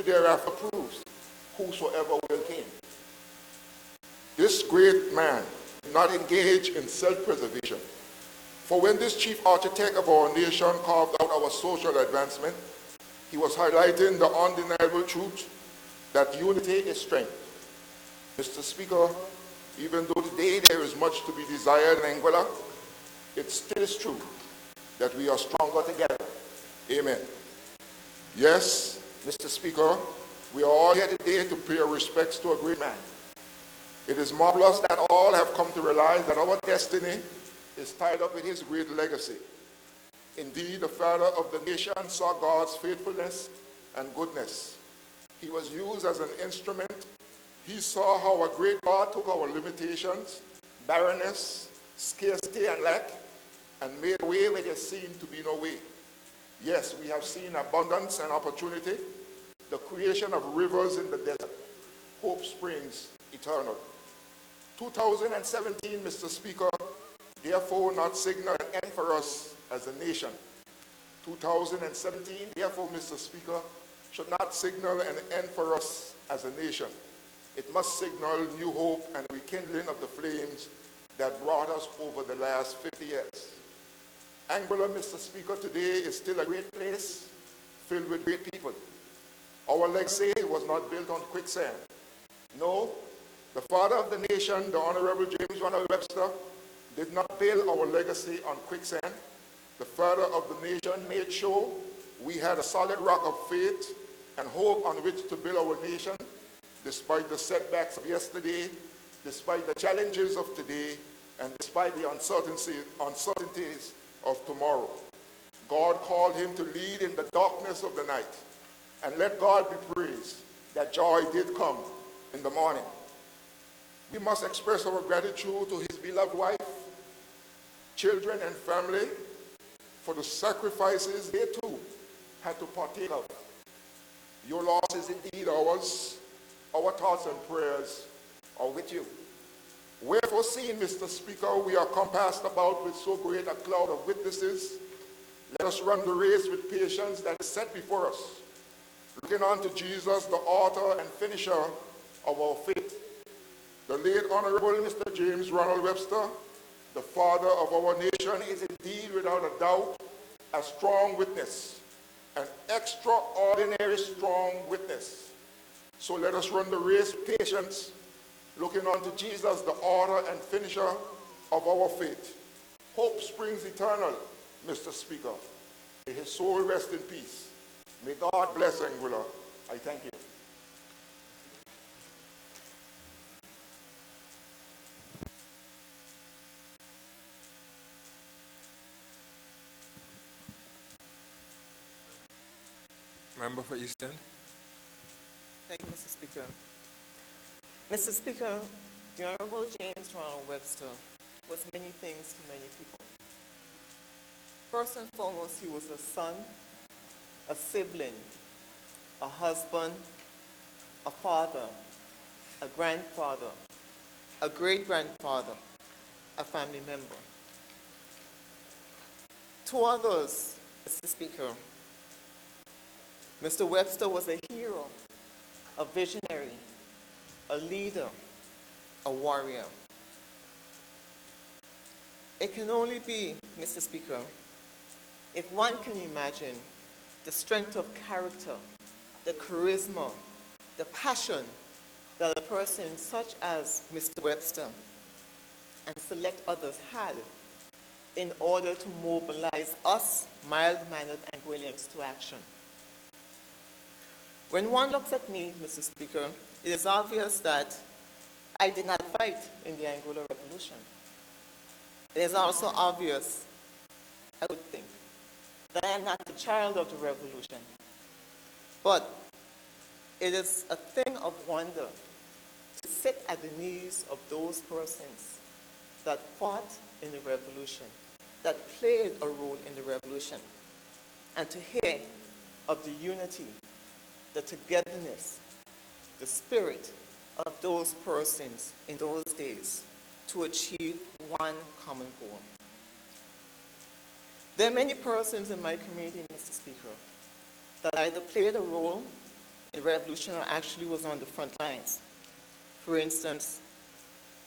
thereafter proves, whosoever will came. This great man did not engage in self-preservation. For when this chief architect of our nation carved out our social advancement, he was highlighting the undeniable truth that unity is strength. Mr. Speaker, even though today there is much to be desired in Anguilla, it still is true that we are stronger together. Amen. Yes, Mr. Speaker, we are all here today to pay our respects to a great man. It is marvelous that all have come to realize that our destiny is tied up with his great legacy. Indeed, the father of the nation saw God's faithfulness and goodness. He was used as an instrument. He saw how a great God took our limitations, barrenness, scarcity, and lack, and made a way where there seemed to be no way. Yes, we have seen abundance and opportunity, the creation of rivers in the desert, hope springs eternal. 2017, Mr. Speaker, therefore not signal an end for us as a nation. 2017, therefore, Mr. Speaker, should not signal an end for us as a nation. It must signal new hope and rekindling of the flames that brought us over the last 50 years. Anguilla, Mr. Speaker, today is still a great place filled with great people. Our legacy was not built on quicksand. No, the father of the nation, the Honorable James Ronald Webster, did not build our legacy on quicksand. The father of the nation made sure we had a solid rock of faith and hope on which to build our nation, despite the setbacks of yesterday, despite the challenges of today, and despite the uncertainties of tomorrow. God called him to lead in the darkness of the night. And let God be praised that joy did come in the morning. We must express our gratitude to his beloved wife, children, and family for the sacrifices they too had to partake of. Your loss is indeed ours. Our thoughts and prayers are with you. Wherefore, seeing, Mr. Speaker, we are compassed about with so great a cloud of witnesses, let us run the race with patience that is set before us, looking unto Jesus, the author and finisher of our faith. The late Honorable Mr. James Ronald Webster, the father of our nation, is indeed without a doubt a strong witness, an extraordinary strong witness. So let us run the race with patience, looking unto Jesus, the author and finisher of our faith. Hope springs eternal, Mr. Speaker. May his soul rest in peace. May God bless Anguilla. I thank you. Member for Eastern. Thank you, Mr. Speaker. Mr. Speaker, the Honorable James Ronald Webster was many things to many people. First and foremost, he was a son, a sibling, a husband, a father, a grandfather, a great-grandfather, a family member. To others, Mr. Speaker, Mr. Webster was a hero, a visionary, a leader, a warrior. It can only be, Mr. Speaker, if one can imagine the strength of character, the charisma, the passion that a person such as Mr. Webster and select others had in order to mobilize us mild-mannered Anguillians to action. When one looks at me, Mr. Speaker, it is obvious that I did not fight in the Anguilla Revolution. It is also obvious, I would think, that I am not the child of the revolution. But it is a thing of wonder to sit at the knees of those persons that fought in the revolution, that played a role in the revolution, and to hear of the unity, the togetherness, the spirit of those persons in those days to achieve one common goal. There are many persons in my community, Mr. Speaker, that either played a role in the revolution actually was on the front lines. For instance,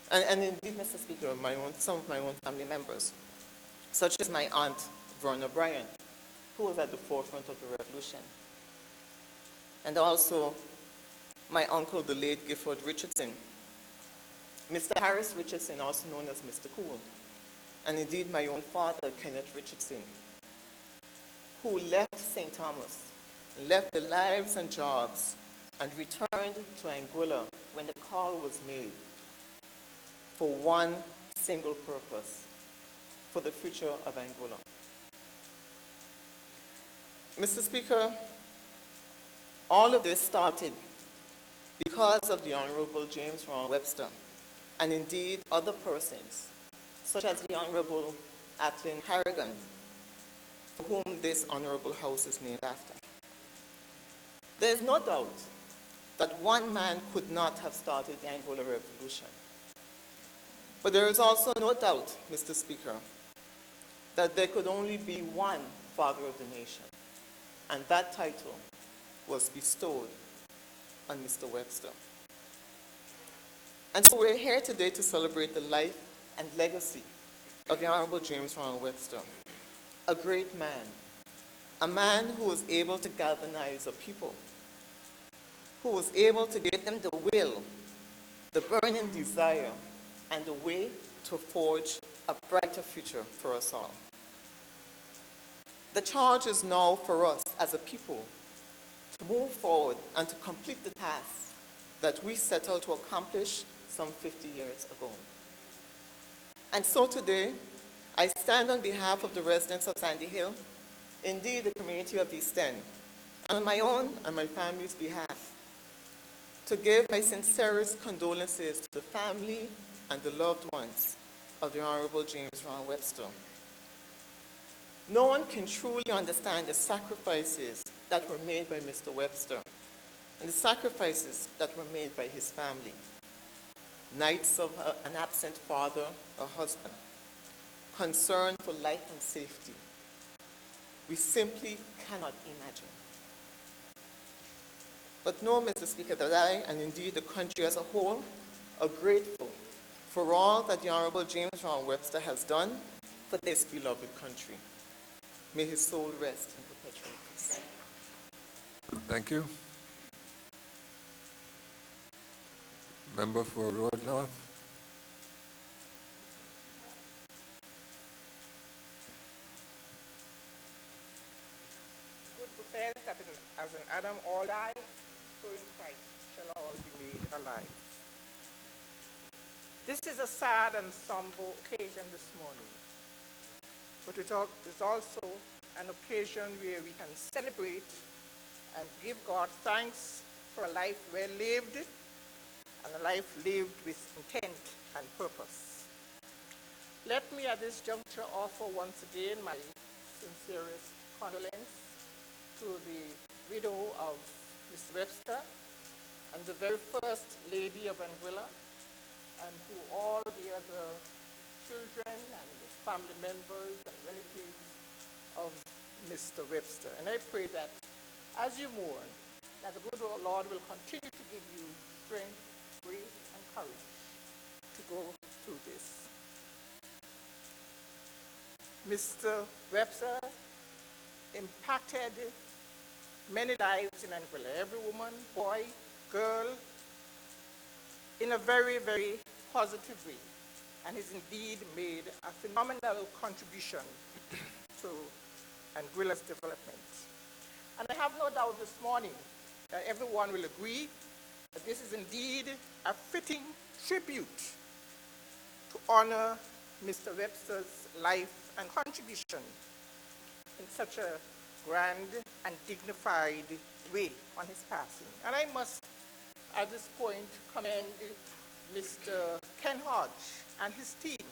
and indeed, Mr. Speaker, some of my own family members, such as my aunt, Verna Bryant, who was at the forefront of the revolution. And also my uncle, the late Gifford Richardson, Mr. Harris Richardson, also known as Mr. Cool, and indeed my own father, Kenneth Richardson, who left St. Thomas, left their lives and jobs, and returned to Anguilla when the call was made for one single purpose, for the future of Anguilla. Mr. Speaker, all of this started because of the Honorable James Ron Webster, and indeed other persons, such as the Honorable Atlin Harrigan, for whom this Honorable House is named after. There is no doubt that one man could not have started the Angola Revolution. But there is also no doubt, Mr. Speaker, that there could only be one father of the nation, and that title was bestowed on Mr. Webster. And so we're here today to celebrate the life and legacy of the Honorable James Ronald Webster, a great man, a man who was able to galvanize a people, who was able to give them the will, the burning desire, and the way to forge a brighter future for us all. The charge is now for us as a people to move forward and to complete the task that we set out to accomplish some 50 years ago. And so today, I stand on behalf of the residents of Sandy Hill, indeed the community of East End, and on my own and my family's behalf, to give my sincerest condolences to the family and the loved ones of the Honorable James Ron Webster. No one can truly understand the sacrifices that were made by Mr. Webster and the sacrifices that were made by his family. Nights of an absent father or husband, concern for life and safety. We simply cannot imagine. But know, Mr. Speaker, that I, and indeed the country as a whole, are grateful for all that the Honorable James Ron Webster has done for this beloved country. May his soul rest in perpetual peace. Thank you. Member for Road North. Good to say that as in Adam all die, so in Christ shall all be made alive. This is a sad and somber occasion this morning, but it's also an occasion where we can celebrate and give God thanks for a life well lived and a life lived with intent and purpose. Let me at this juncture offer once again my sincerest condolence to the widow of Mr. Webster and the very first lady of Anguilla, and to all the other children and family members and relatives of Mr. Webster. And I pray that as you mourn, that the good Lord will continue to give you strength, grace, and courage to go through this. Mr. Webster impacted many lives in Anguilla, every woman, boy, girl, in a very, very positive way, and has indeed made a phenomenal contribution to Anguilla's development. And I have no doubt this morning that everyone will agree that this is indeed a fitting tribute to honor Mr. Webster's life and contribution in such a grand and dignified way on his passing. And I must, at this point, commend Mr. Ken Hodge and his team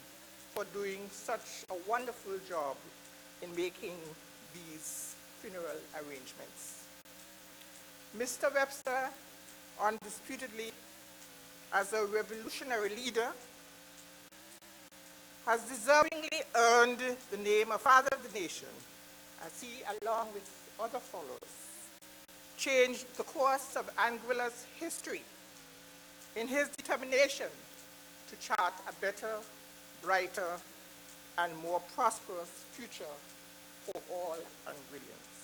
for doing such a wonderful job in making these funeral arrangements. Mr. Webster, undisputedly, as a revolutionary leader, has deservingly earned the name of Father of the Nation, as he, along with other followers, changed the course of Anguilla's history in his determination to chart a better, brighter, and more prosperous future for all Anguillians.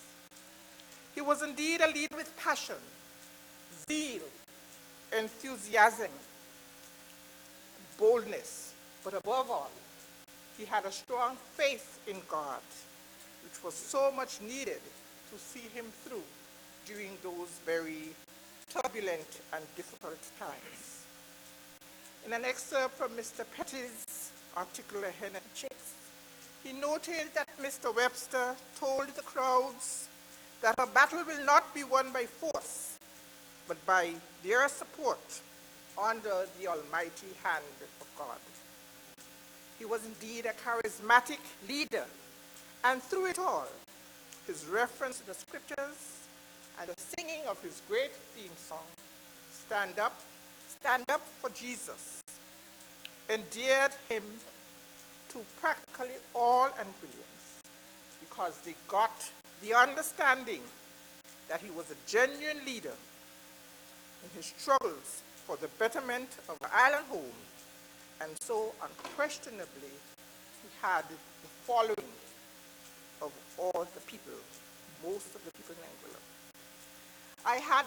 He was indeed a leader with passion, zeal, enthusiasm, boldness, but above all, he had a strong faith in God, which was so much needed to see him through during those very turbulent and difficult times. In an excerpt from Mr. Petty's article ahead of Chicks, he noted that Mr. Webster told the crowds that a battle will not be won by force, but by their support under the almighty hand of God. He was indeed a charismatic leader, and through it all, his reference to the scriptures and the singing of his great theme song, Stand Up for Jesus, endeared him to practically all Anguillians because they got the understanding that he was a genuine leader in his struggles for the betterment of the island home, and so unquestionably he had the following of all the people, most of the people in Anguilla. I had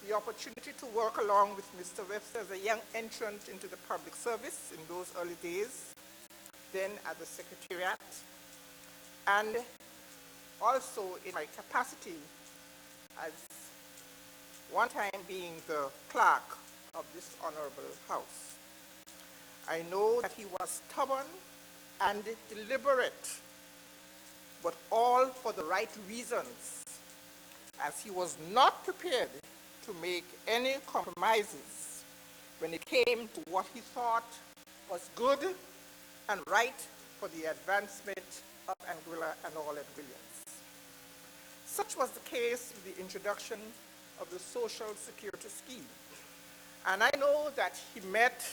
the opportunity to work along with Mr. Webster as a young entrant into the public service in those early days, then at the Secretariat, and also in my capacity as one time being the clerk of this honorable house. I know that he was stubborn and deliberate, but all for the right reasons, as he was not prepared to make any compromises when it came to what he thought was good and right for the advancement of Anguilla and all Anguillians. Such was the case with the introduction of the Social Security Scheme. And I know that he met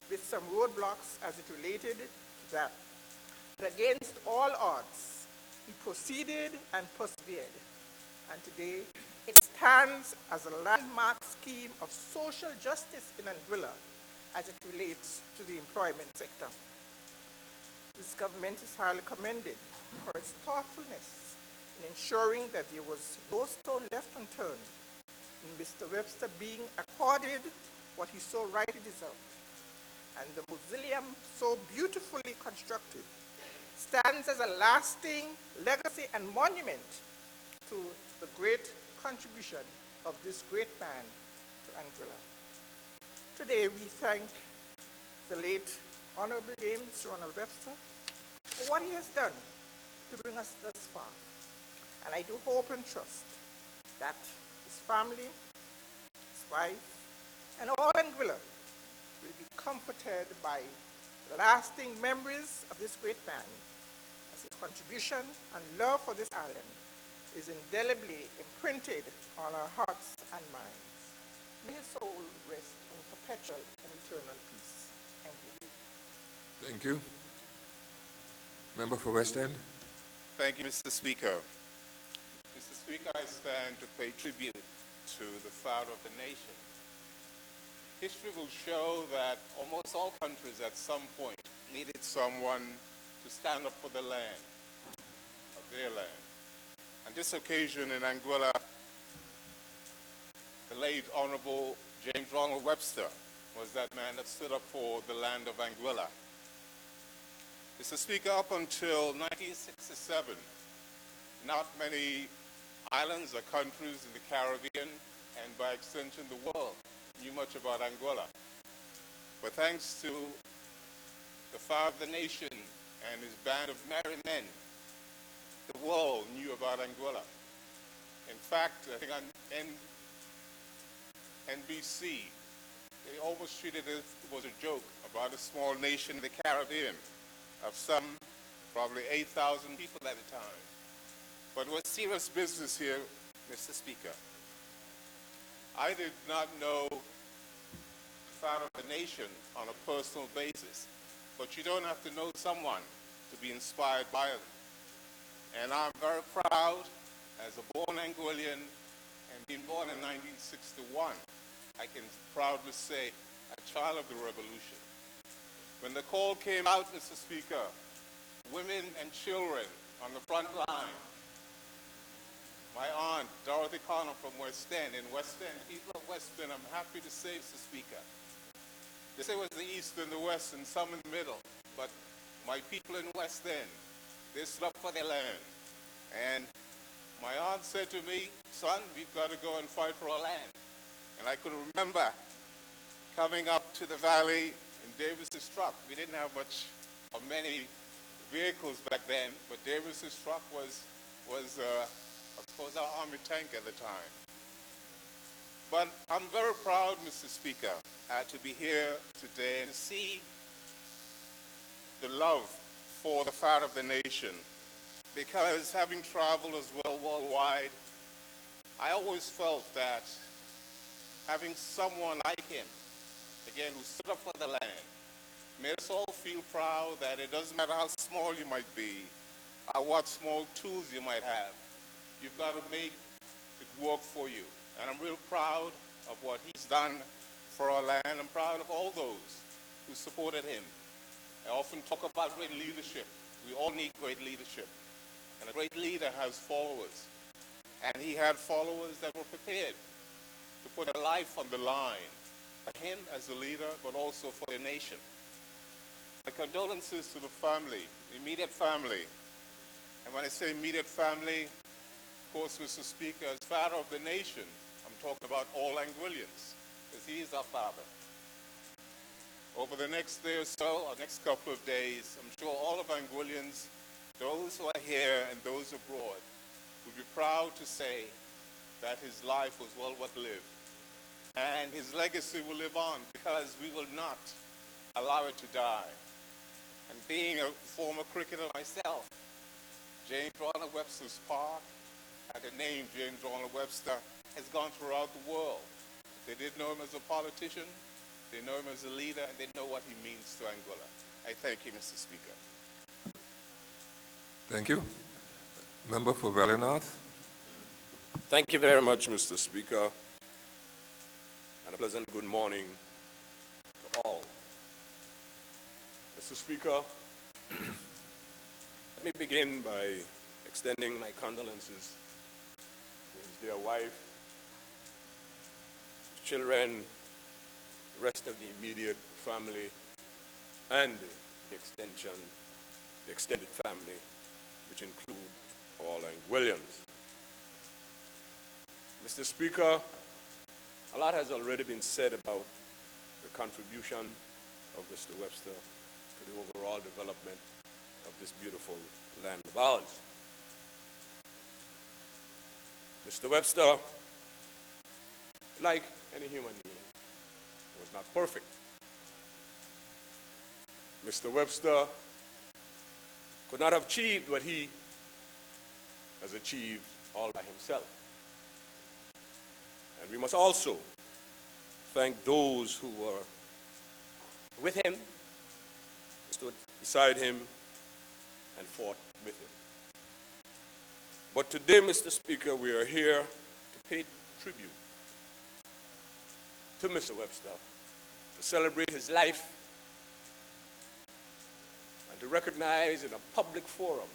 with some roadblocks as it related to that. But against all odds, he proceeded and persevered. And today, it stands as a landmark scheme of social justice in Anguilla as it relates to the employment sector. This government is highly commended for its thoughtfulness in ensuring that there was no stone left unturned in Mr. Webster being accorded what he so rightly deserved. And the mausoleum, so beautifully constructed, stands as a lasting legacy and monument to the great contribution of this great man to Anguilla. Today we thank the late Honorable James Ronald Webster for what he has done to bring us thus far. And I do hope and trust that his family, his wife, and all Anguilla will be comforted by lasting memories of this great man, as his contribution and love for this island is indelibly imprinted on our hearts and minds. May his soul rest in perpetual and eternal peace. Thank you. Thank you. Member for West End. Thank you, Mr. Speaker. Mr. Speaker, I stand to pay tribute to the father of the nation. History will show that almost all countries at some point needed someone to stand up for the land, of their land. On this occasion in Anguilla, the late Honorable James Ronald Webster was that man that stood up for the land of Anguilla. Mr. Speaker, up until 1967, not many islands or countries in the Caribbean, and by extension the world, knew much about Anguilla. But thanks to the father of the nation and his band of merry men, the world knew about Anguilla. In fact, I think on NBC, they almost treated it as a joke about a small nation in the Caribbean of some, probably 8,000 people at the time. But it was serious business here, Mr. Speaker. I did not know the father of the nation on a personal basis, but you don't have to know someone to be inspired by them. And I'm very proud, as a born Anguillian and being born in 1961, I can proudly say a child of the revolution. When the call came out, Mr. Speaker, women and children on the front line, my aunt, Dorothy Connor from West End, in West End, people of West End, I'm happy to say, Mr. Speaker, they say it was the East and the West and some in the middle, but my people in West End, they stood up for their land. And my aunt said to me, son, we've got to go and fight for our land. And I could remember coming up to the valley in Davis's truck. We didn't have much or many vehicles back then, but Davis's truck was of course, our army tank at the time. But I'm very proud, Mr. Speaker, to be here today and see the love for the fat of the nation. Because having traveled as well worldwide, I always felt that having someone like him, again, who stood up for the land, made us all feel proud that it doesn't matter how small you might be, or what small tools you might have, you've got to make it work for you. And I'm real proud of what he's done for our land. I'm proud of all those who supported him. I often talk about great leadership. We all need great leadership. And a great leader has followers. And he had followers that were prepared to put their life on the line for him as a leader, but also for the nation. My condolences to the family, the immediate family. And when I say immediate family, of course, Mr. Speaker, as father of the nation, I'm talking about all Anguillians, because he is our father. Over the next day or so, or next couple of days, I'm sure all of Anguillians, those who are here and those abroad, will be proud to say that his life was well worth lived. And his legacy will live on, because we will not allow it to die. And being a former cricketer myself, James Ronald Webster's Park, and the name James Ronald Webster has gone throughout the world. They did know him as a politician, they know him as a leader, and they know what he means to Angola. I thank you, Mr. Speaker. Thank you. Member for Valley North. Thank you very much, Mr. Speaker, and a pleasant good morning to all. Mr. Speaker, let me begin by extending my condolences to his dear wife, his children, the rest of the immediate family, and the extended family, which include all Anguillians. Mr. Speaker, a lot has already been said about the contribution of Mr. Webster to the overall development of this beautiful land of ours. Mr. Webster, like any human being, was not perfect. Mr. Webster could not have achieved what he has achieved all by himself. And we must also thank those who were with him, stood beside him, and fought with him. But today, Mr. Speaker, we are here to pay tribute to Mr. Webster, to celebrate his life, and to recognize in a public forum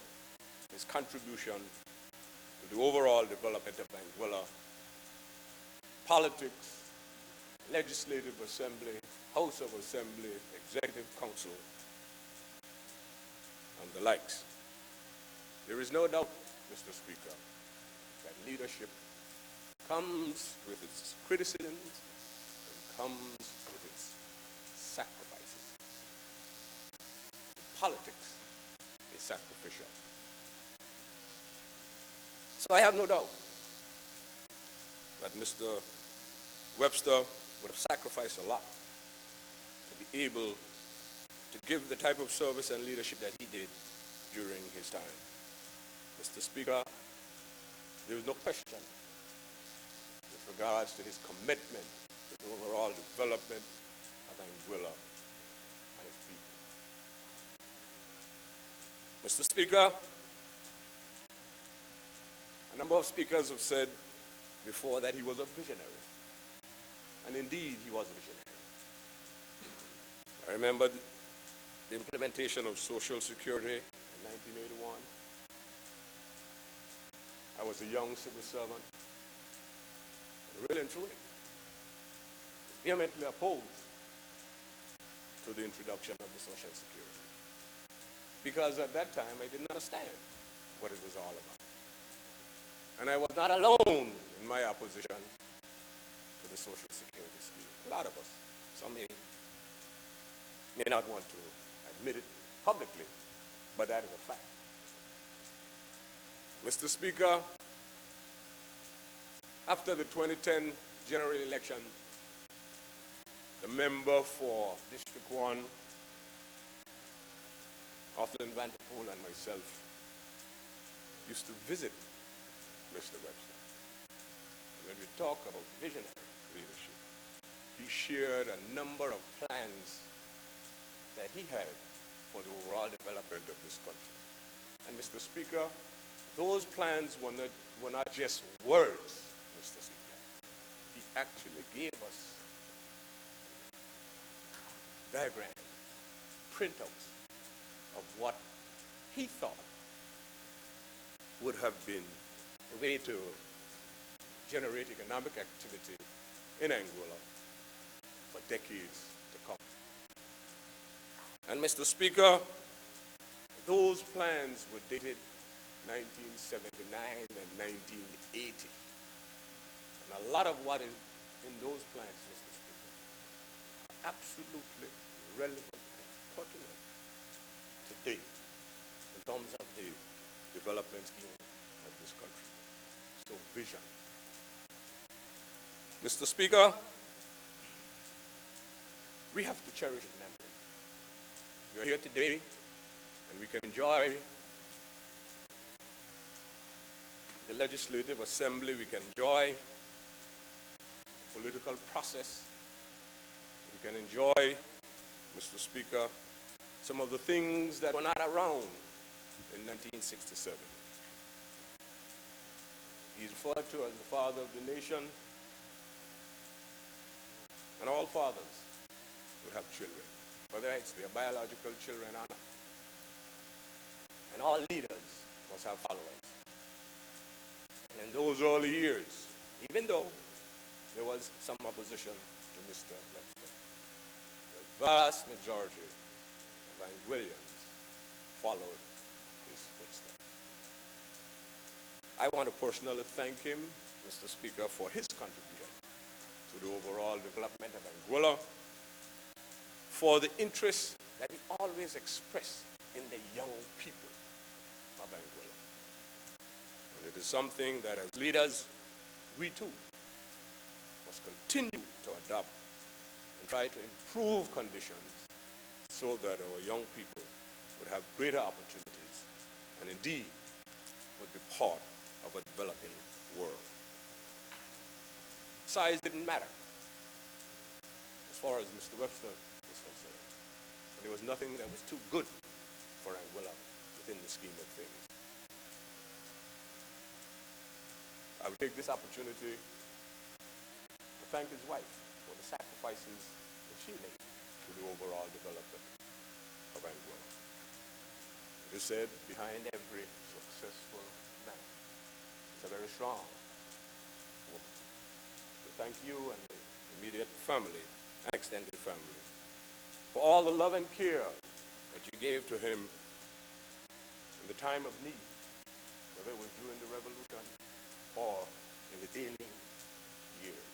his contribution to the overall development of Anguilla, politics, legislative assembly, House of Assembly, Executive Council, and the likes. There is no doubt, Mr. Speaker, that leadership comes with its criticisms and comes with its sacrifices. Politics is sacrificial. So I have no doubt that Mr. Webster would have sacrificed a lot to be able to give the type of service and leadership that he did during his time. Mr. Speaker, there is no question with regards to his commitment to the overall development of Anguilla and its people. Mr. Speaker, a number of speakers have said before that he was a visionary. And indeed, he was a visionary. I remember the implementation of Social Security in 1981. I was a young civil servant, really and truly, vehemently opposed to the introduction of the Social Security. Because at that time, I didn't understand what it was all about. And I was not alone in my opposition to the Social Security scheme. A lot of us, some may not want to admit it publicly, but that is a fact. Mr. Speaker, after the 2010 general election, the member for District 1, Arthur Vanderpool, and myself used to visit Mr. Webster. When we talk about visionary leadership, he shared a number of plans that he had for the overall development of this country. And Mr. Speaker, those plans were not just words, Mr. Speaker. He actually gave us diagrams, printouts of what he thought would have been a way to generate economic activity in Angola for decades to come. And Mr. Speaker, those plans were dated 1979 and 1980. And a lot of what is in those plans, Mr. Speaker, are absolutely relevant and pertinent today in terms of the development scheme of this country. So vision. Mr. Speaker, we have to cherish his memory. We are here today and we can enjoy the Legislative Assembly, we can enjoy the political process, we can enjoy, Mr. Speaker, some of the things that were not around in 1967. He's referred to as the father of the nation, and all fathers will have children, whether it's their biological children or not. And all leaders must have followers. And in those early years, even though there was some opposition to Mr. Webster, the vast majority of Anguillians followed his footsteps. I want to personally thank him, Mr. Speaker, for his contribution to the overall development of Anguilla, for the interest that he always expressed in the young people of Anguilla. And it is something that as leaders, we too must continue to adopt and try to improve conditions so that our young people would have greater opportunities and indeed would be part of a developing world. Size didn't matter as far as Mr. Webster was concerned. There was nothing that was too good for Anguilla within the scheme of things. I would take this opportunity to thank his wife for the sacrifices that she made to the overall development of Anguilla. It is said behind every successful man is a very strong woman. So thank you and the immediate family and extended family for all the love and care that you gave to him in the time of need, whether it was during the revolution or in the intervening years.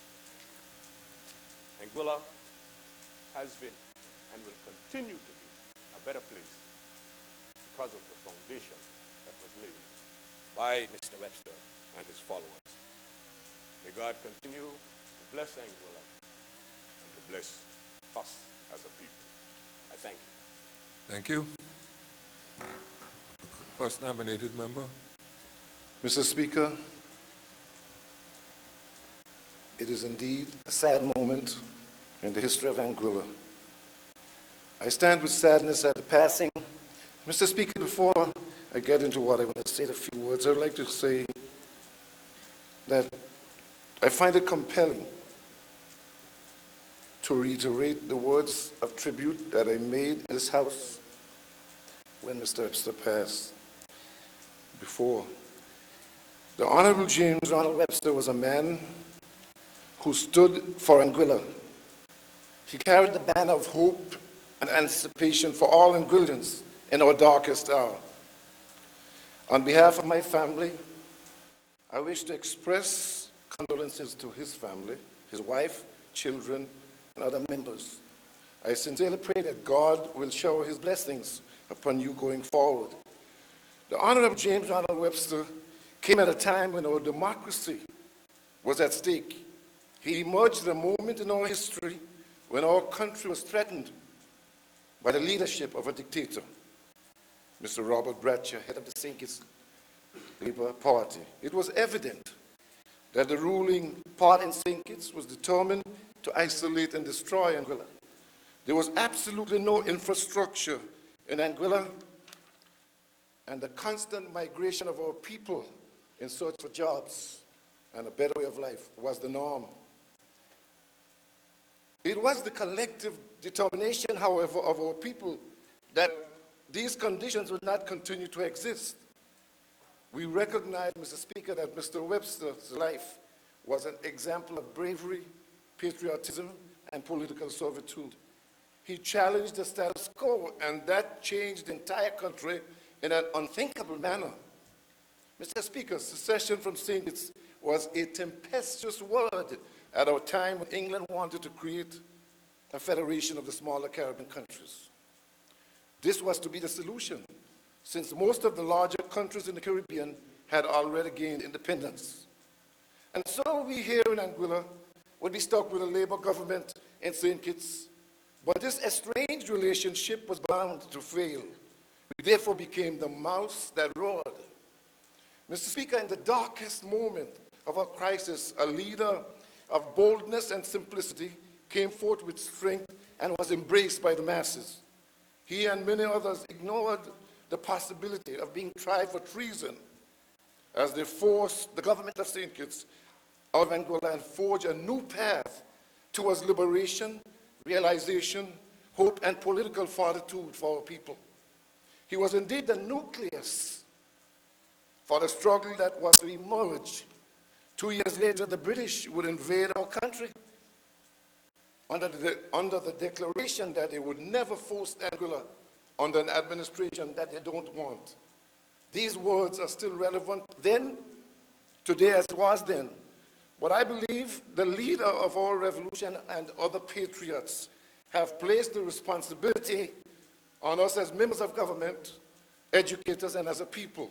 Anguilla has been and will continue to be a better place because of the foundation that was laid by Mr. Webster and his followers. May God continue to bless Anguilla and to bless us as a people. I thank you. Thank you. First nominated member. Mr. Speaker, it is indeed a sad moment in the history of Anguilla. I stand with sadness at the passing. Mr. Speaker, before I get into what I want to say, a few words, I would like to say that I find it compelling to reiterate the words of tribute that I made in this house when Mr. Webster passed. Before, the Honorable James Ronald Webster was a man who stood for Anguilla. He carried the banner of hope and anticipation for all Anguillans in our darkest hour. On behalf of my family, I wish to express condolences to his family, his wife, children, and other members. I sincerely pray that God will shower his blessings upon you going forward. The Honorable James Ronald Webster came at a time when our democracy was at stake. He emerged at a moment in our history when our country was threatened by the leadership of a dictator, Mr. Robert Bratcher, head of the St. Kitts Labour Party. It was evident that the ruling party in St. Kitts was determined to isolate and destroy Anguilla. There was absolutely no infrastructure in Anguilla, and the constant migration of our people in search for jobs and a better way of life was the norm. It was the collective determination, however, of our people that these conditions would not continue to exist. We recognize, Mr. Speaker, that Mr. Webster's life was an example of bravery, patriotism, and political servitude. He challenged the status quo, and that changed the entire country in an unthinkable manner. Mr. Speaker, secession from St. Kitts was a tempestuous word at our time when England wanted to create a federation of the smaller Caribbean countries. This was to be the solution, since most of the larger countries in the Caribbean had already gained independence. And so we here in Anguilla would be stuck with a Labour government in St. Kitts, but this estranged relationship was bound to fail. We therefore became the mouse that roared. Mr. Speaker, in the darkest moment of our crisis, a leader of boldness and simplicity came forth with strength and was embraced by the masses. He and many others ignored the possibility of being tried for treason as they forced the government of St. Kitts out of Angola and forged a new path towards liberation, realization, hope, and political fortitude for our people. He was indeed the nucleus for the struggle that was to emerge. 2 years later, the British would invade our country under the declaration that they would never force Angola under an administration that they don't want. These words are still relevant then, today as it was then. But I believe the leader of our revolution and other patriots have placed the responsibility on us as members of government, educators, and as a people.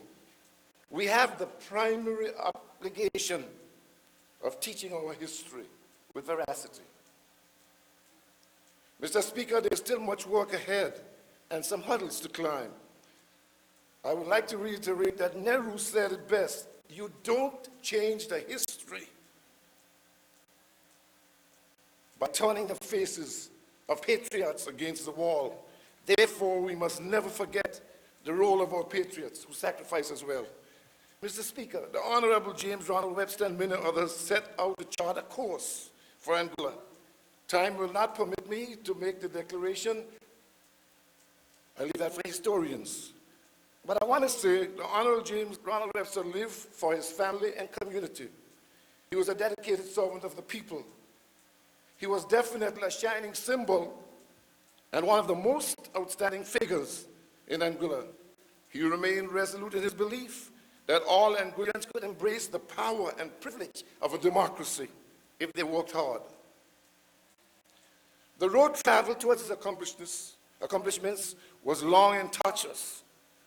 We have the primary obligation of teaching our history with veracity. Mr. Speaker, there's still much work ahead and some hurdles to climb. I would like to reiterate that Nehru said it best: you don't change the history by turning the faces of patriots against the wall. Therefore, we must never forget the role of our patriots who sacrifice as well. Mr. Speaker, the Honorable James Ronald Webster and many others set out to chart a course for Angola. Time will not permit me to make the declaration. I leave that for historians. But I want to say the Honorable James Ronald Webster lived for his family and community. He was a dedicated servant of the people. He was definitely a shining symbol and one of the most outstanding figures in Anguilla. He remained resolute in his belief that all Anguillans could embrace the power and privilege of a democracy if they worked hard. The road traveled towards his accomplishments was long and tortuous,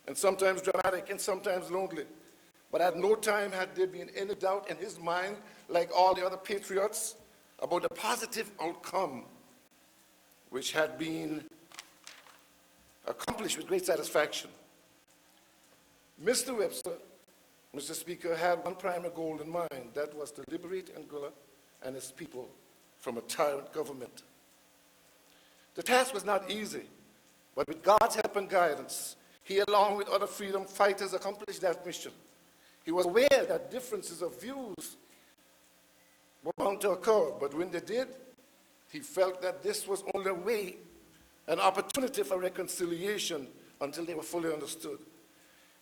and sometimes dramatic and sometimes lonely. But at no time had there been any doubt in his mind, like all the other patriots, about the positive outcome which had been accomplished with great satisfaction. Mr. Webster, Mr. Speaker, had one primary goal in mind. That was to liberate Angola and its people from a tyrant government. The task was not easy, but with God's help and guidance, he, along with other freedom fighters, accomplished that mission. He was aware that differences of views were bound to occur, but when they did, he felt that this was only a way, an opportunity for reconciliation until they were fully understood.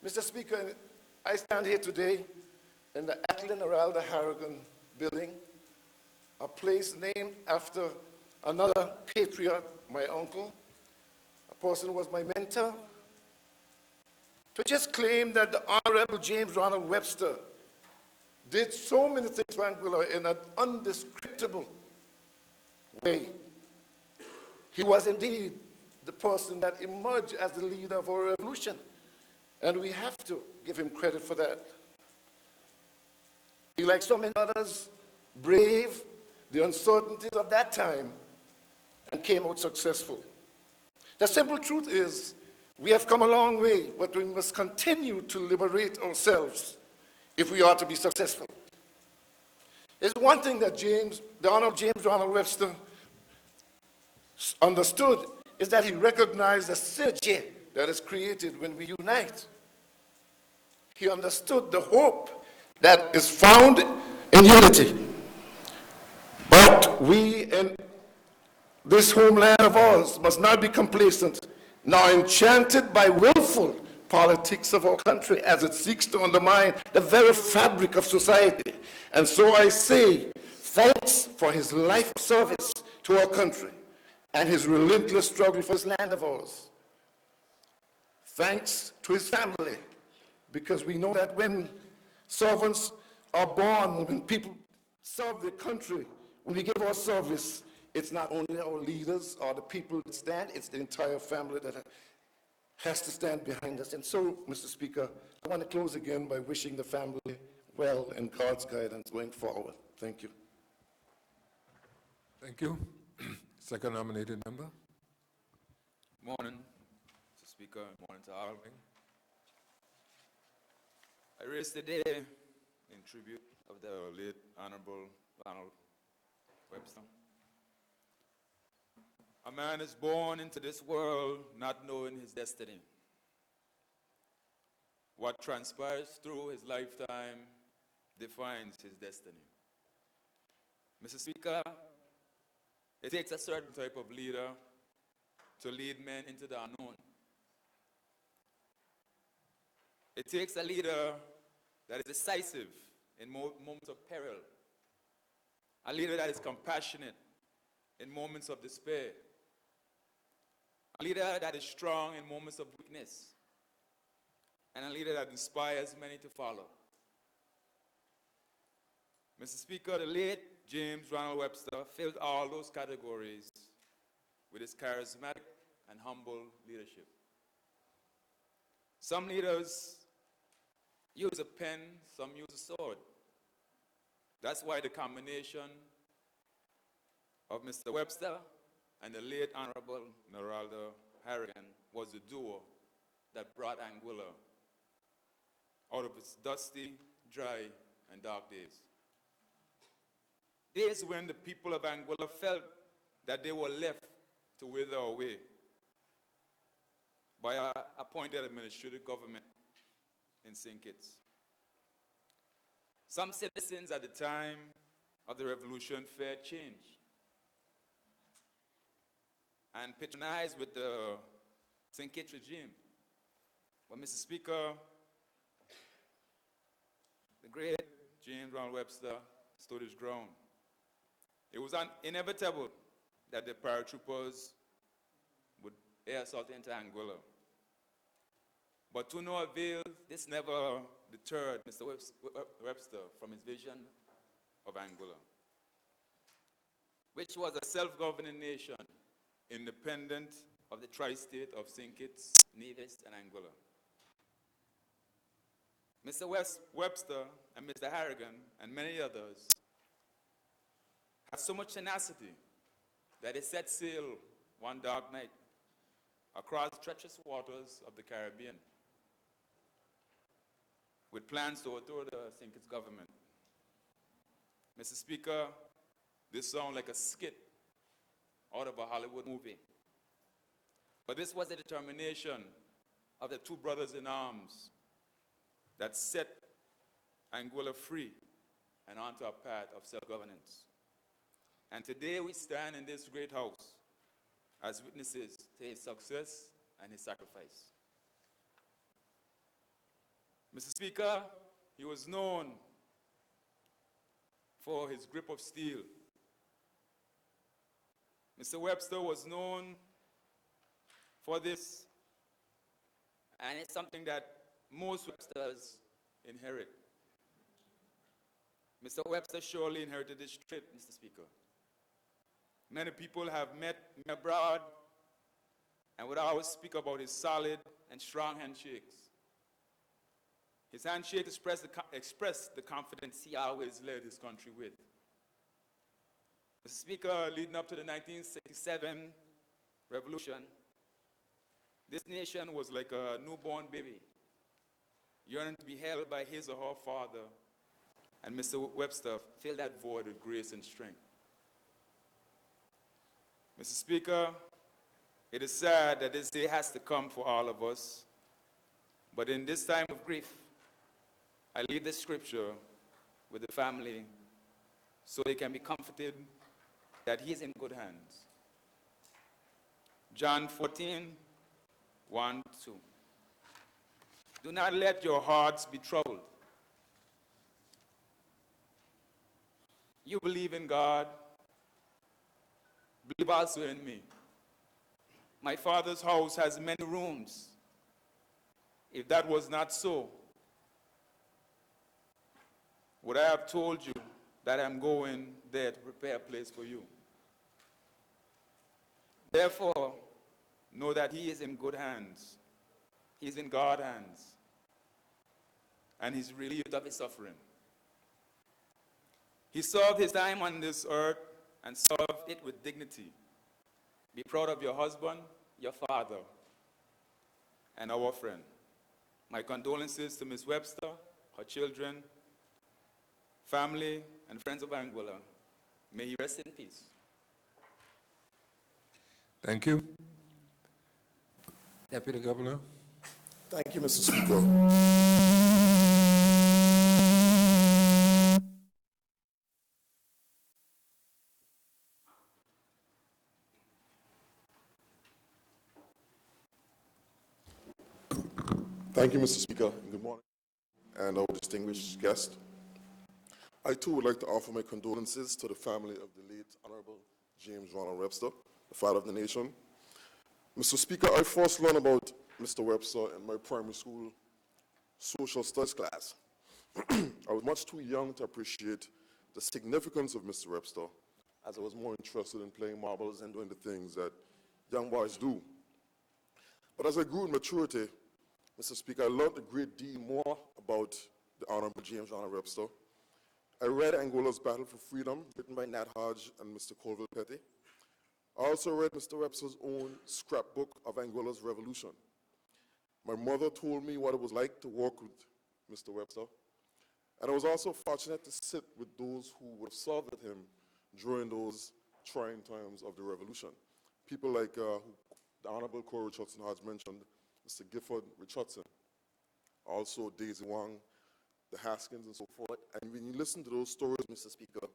Mr. Speaker, I stand here today in the Atlin Aralda Harrigan building, a place named after another patriot, my uncle, a person who was my mentor, to just claim that the Honorable James Ronald Webster did so many things for Anguilla in an undescriptible way. He was indeed the person that emerged as the leader of our revolution, and we have to give him credit for that. He, like so many others, braved the uncertainties of that time and came out successful. The simple truth is, we have come a long way, but we must continue to liberate ourselves if we are to be successful. It's one thing that the Honorable James Ronald Webster understood, is that he recognized the synergy that is created when we unite. He understood the hope that is found in unity. But we in this homeland of ours must not be complacent, nor enchanted by willful politics of our country as it seeks to undermine the very fabric of society. And so I say, thanks for his life of service to our country and his relentless struggle for this land of ours. Thanks to his family, because we know that when servants are born, when people serve the country, when we give our service, it's not only our leaders or the people that stand, it's the entire family that has to stand behind us. And so, Mr. Speaker, I want to close again by wishing the family well and God's guidance going forward. Thank you. Thank you. Second nominated member. Morning, Mr. Speaker. Morning to all. I raise today in tribute of the late Honorable Ronald Webster. A man is born into this world not knowing his destiny. What transpires through his lifetime defines his destiny. Mr. Speaker, it takes a certain type of leader to lead men into the unknown. It takes a leader that is decisive in moments of peril, a leader that is compassionate in moments of despair, a leader that is strong in moments of weakness, and a leader that inspires many to follow. Mr. Speaker, the late James Ronald Webster filled all those categories with his charismatic and humble leadership. Some leaders use a pen, some use a sword. That's why the combination of Mr. Webster and the late Honorable Naralda Harrigan was the duo that brought Anguilla out of its dusty, dry, and dark days. Days when the people of Anguilla felt that they were left to wither away by an appointed administrative government in St. Kitts. Some citizens at the time of the revolution feared change and patronized with the St. Kitts regime. But Mr. Speaker, the great James Ronald Webster stood his ground. It was inevitable that the paratroopers would air assault into Anguilla. But to no avail, this never deterred Mr. Webster from his vision of Anguilla, which was a self-governing nation, independent of the tri-state of St. Kitts, Nevis, and Anguilla. Mr. Webster and Mr. Harrigan and many others had so much tenacity that they set sail one dark night across treacherous waters of the Caribbean with plans to overthrow the St. Kitts government. Mr. Speaker, this sounds like a skit out of a Hollywood movie. But this was the determination of the two brothers in arms that set Anguilla free and onto a path of self-governance. And today we stand in this great house as witnesses to his success and his sacrifice. Mr. Speaker, he was known for his grip of steel. Mr. Webster was known for this, and it's something that most Websters inherit. Mr. Webster surely inherited this trait, Mr. Speaker. Many people have met me abroad and would always speak about his solid and strong handshakes. His handshake expressed the confidence he always led his country with. Mr. Speaker, leading up to the 1967 revolution, this nation was like a newborn baby, yearning to be held by his or her father, and Mr. Webster filled that void with grace and strength. Mr. Speaker, it is sad that this day has to come for all of us, but in this time of grief, I leave this scripture with the family so they can be comforted that he is in good hands. John 14, 1, 2. Do not let your hearts be troubled. You believe in God, believe also in me. My Father's house has many rooms. If that was not so, would I have told you that I'm going there to prepare a place for you? Therefore, know that he is in good hands. He's in God's hands. And he's relieved of his suffering. He served his time on this earth and served it with dignity. Be proud of your husband, your father, and our friend. My condolences to Ms. Webster, her children, family, and friends of Anguilla. May he rest in peace. Thank you. Deputy Governor. Thank you, Mr. Speaker. Thank you, Mr. Speaker. Good morning, and our distinguished guest. I too would like to offer my condolences to the family of the late Honorable James Ronald Webster, the father of the nation. Mr. Speaker, I first learned about Mr. Webster in my primary school social studies class. I was much too young to appreciate the significance of Mr. Webster, as I was more interested in playing marbles and doing the things that young boys do. But as I grew in maturity, Mr. Speaker, I learned a great deal more about the Honorable James Ronald Webster. I read Angola's Battle for Freedom, written by Nat Hodge and Mr. Colville Petty. I also read Mr. Webster's own scrapbook of Angola's Revolution. My mother told me what it was like to work with Mr. Webster, and I was also fortunate to sit with those who would have served with him during those trying times of the revolution. People like the Honorable Corey Richardson Hodge mentioned, Mr. Gifford Richardson, also Daisy Wang, the Haskins, and so forth. And when you listen to those stories, Mr. Speaker,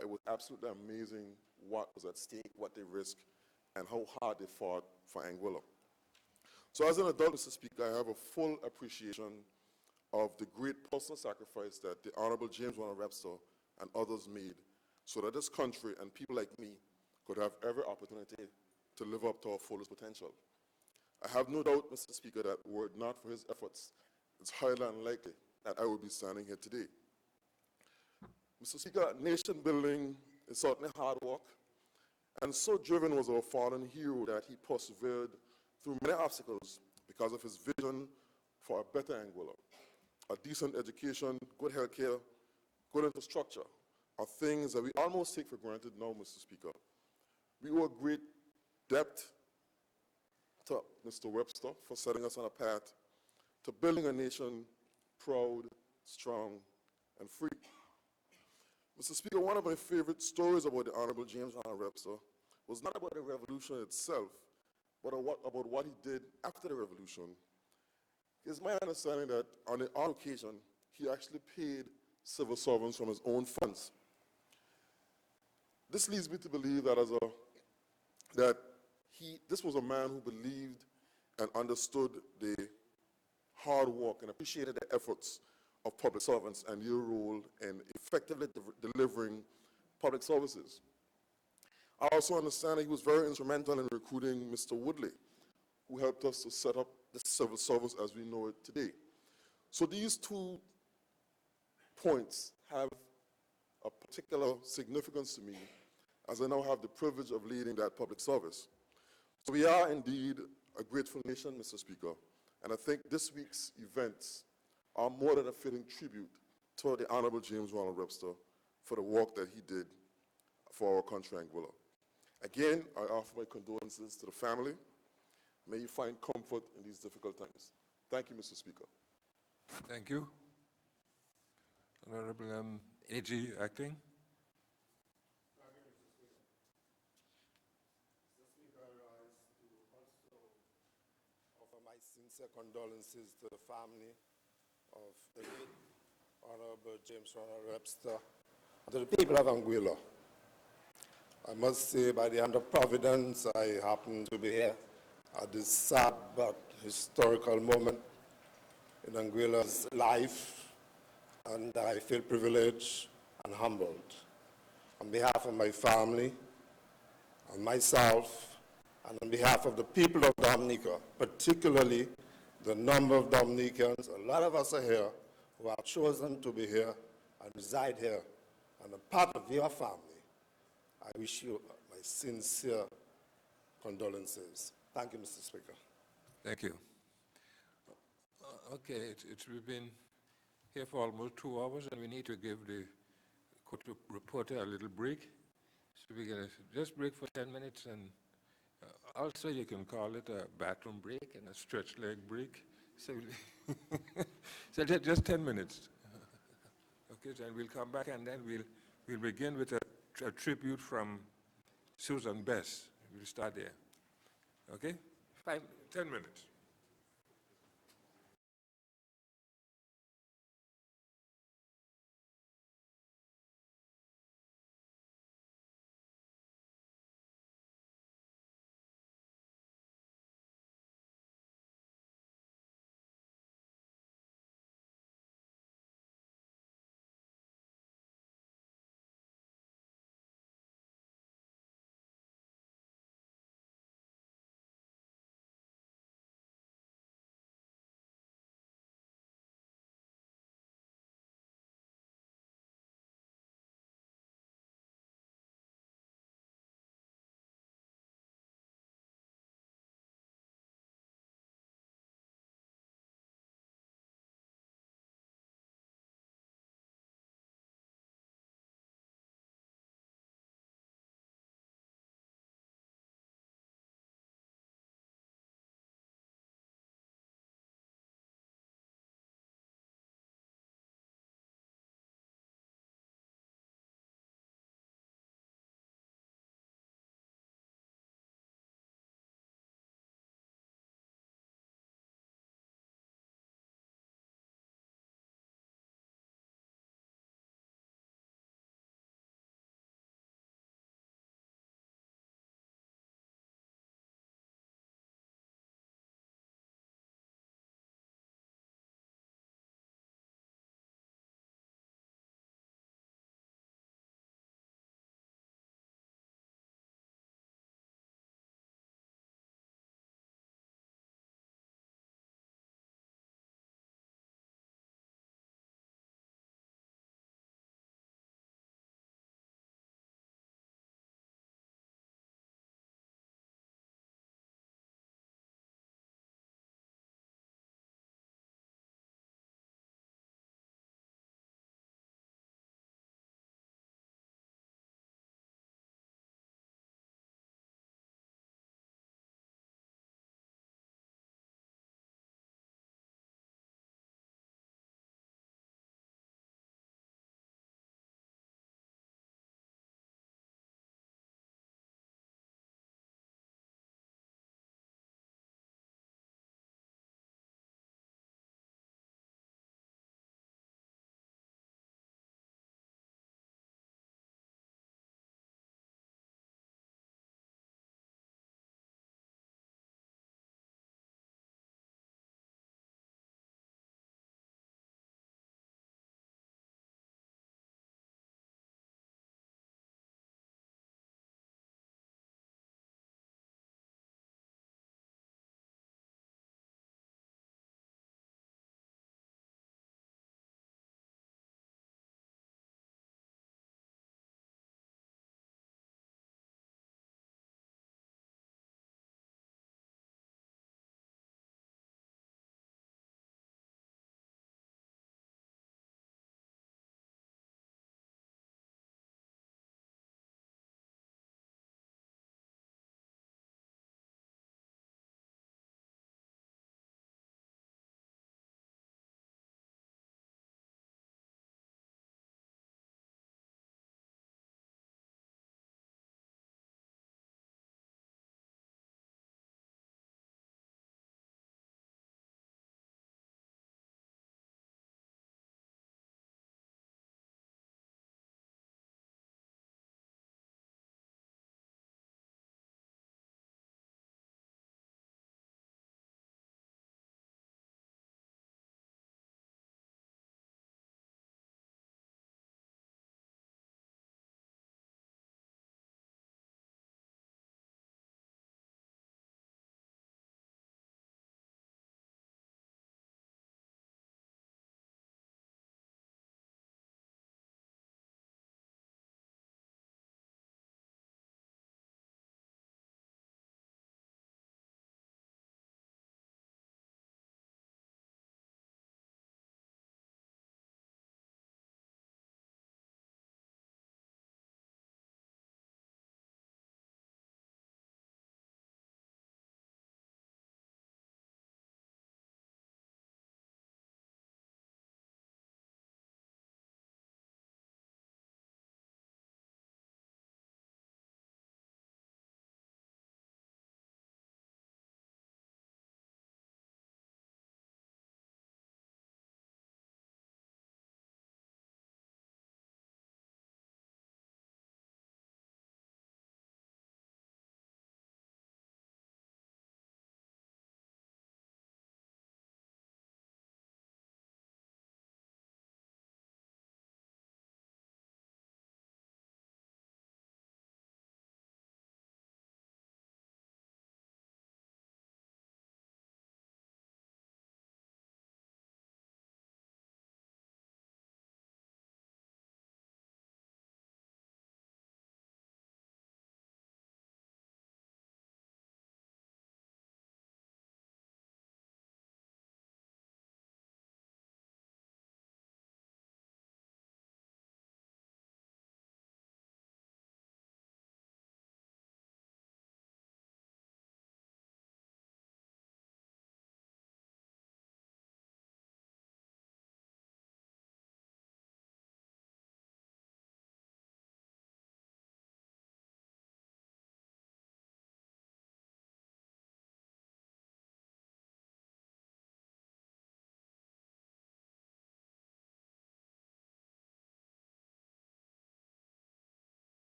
it was absolutely amazing what was at stake, what they risked, and how hard they fought for Anguilla. So as an adult, Mr. Speaker, I have a full appreciation of the great personal sacrifice that the Honorable James Ronald Webster and others made so that this country and people like me could have every opportunity to live up to our fullest potential. I have no doubt, Mr. Speaker, that were it not for his efforts, it's highly unlikely that I would be standing here today. Mr. Speaker, nation building is certainly hard work, and so driven was our fallen hero that he persevered through many obstacles because of his vision for a better Anguilla. A decent education, good health care, good infrastructure are things that we almost take for granted now, Mr. Speaker. We owe a great debt to Mr. Webster for setting us on a path to building a nation proud, strong, and free. Mr. Speaker, one of my favorite stories about the Honorable James Ronald Webster was not about the revolution itself, but about what he did after the revolution. It's my understanding that on the odd occasion, he actually paid civil servants from his own funds. This leads me to believe that this was a man who believed and understood the hard work and appreciated the efforts of public servants and your role in effectively delivering public services. I also understand that he was very instrumental in recruiting Mr. Woodley, who helped us to set up the civil service as we know it today. So these two points have a particular significance to me, as I now have the privilege of leading that public service. So we are indeed a grateful nation, Mr. Speaker, and I think this week's events are more than a fitting tribute to the Honorable James Ronald Webster for the work that he did for our country, Anguilla. Again, I offer my condolences to the family. May you find comfort in these difficult times. Thank you, Mr. Speaker. Thank you. Honorable A.G. Acting. Offer my sincere condolences to the family of the late Honorable James Ronald Webster, and to the people of Anguilla. I must say, by the hand of Providence, I happen to be here at this sad but historical moment in Anguilla's life, and I feel privileged and humbled. On behalf of my family, and myself, and on behalf of the people of Dominica, particularly the number of Dominicans, a lot of us are here, who have chosen to be here and reside here, and a part of your family, I wish you my sincere condolences. Thank you, Mr. Speaker. Thank you. Okay, we've been here for almost 2 hours, and we need to give the court reporter a little break. So we're going to just break for 10 minutes, and also you can call it a bathroom break and a stretch leg break. So, so just 10 minutes. Okay, then we'll come back, and then we'll begin with a tribute from Susan Bess. We'll start there. Okay? 10 minutes.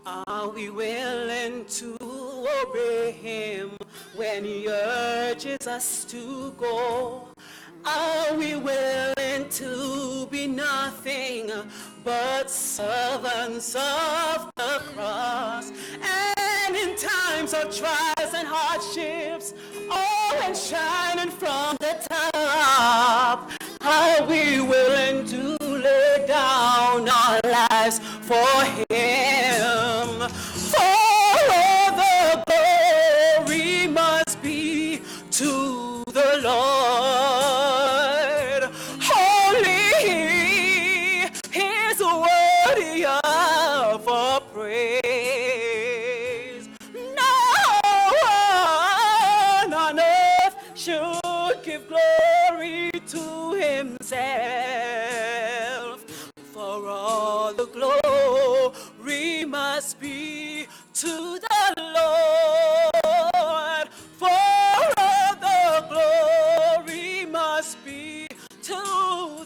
Are we willing to obey him when he urges us to go? Are we willing to be nothing but servants of the cross? And in times of trials and hardships, oh, and shining from the top, are we willing to lay down our lives for him? For all the glory must be to the Lord. Holy, he is worthy of our praise. No one on earth should give glory to himself. For all the glory must be to the Lord. For all the glory must be to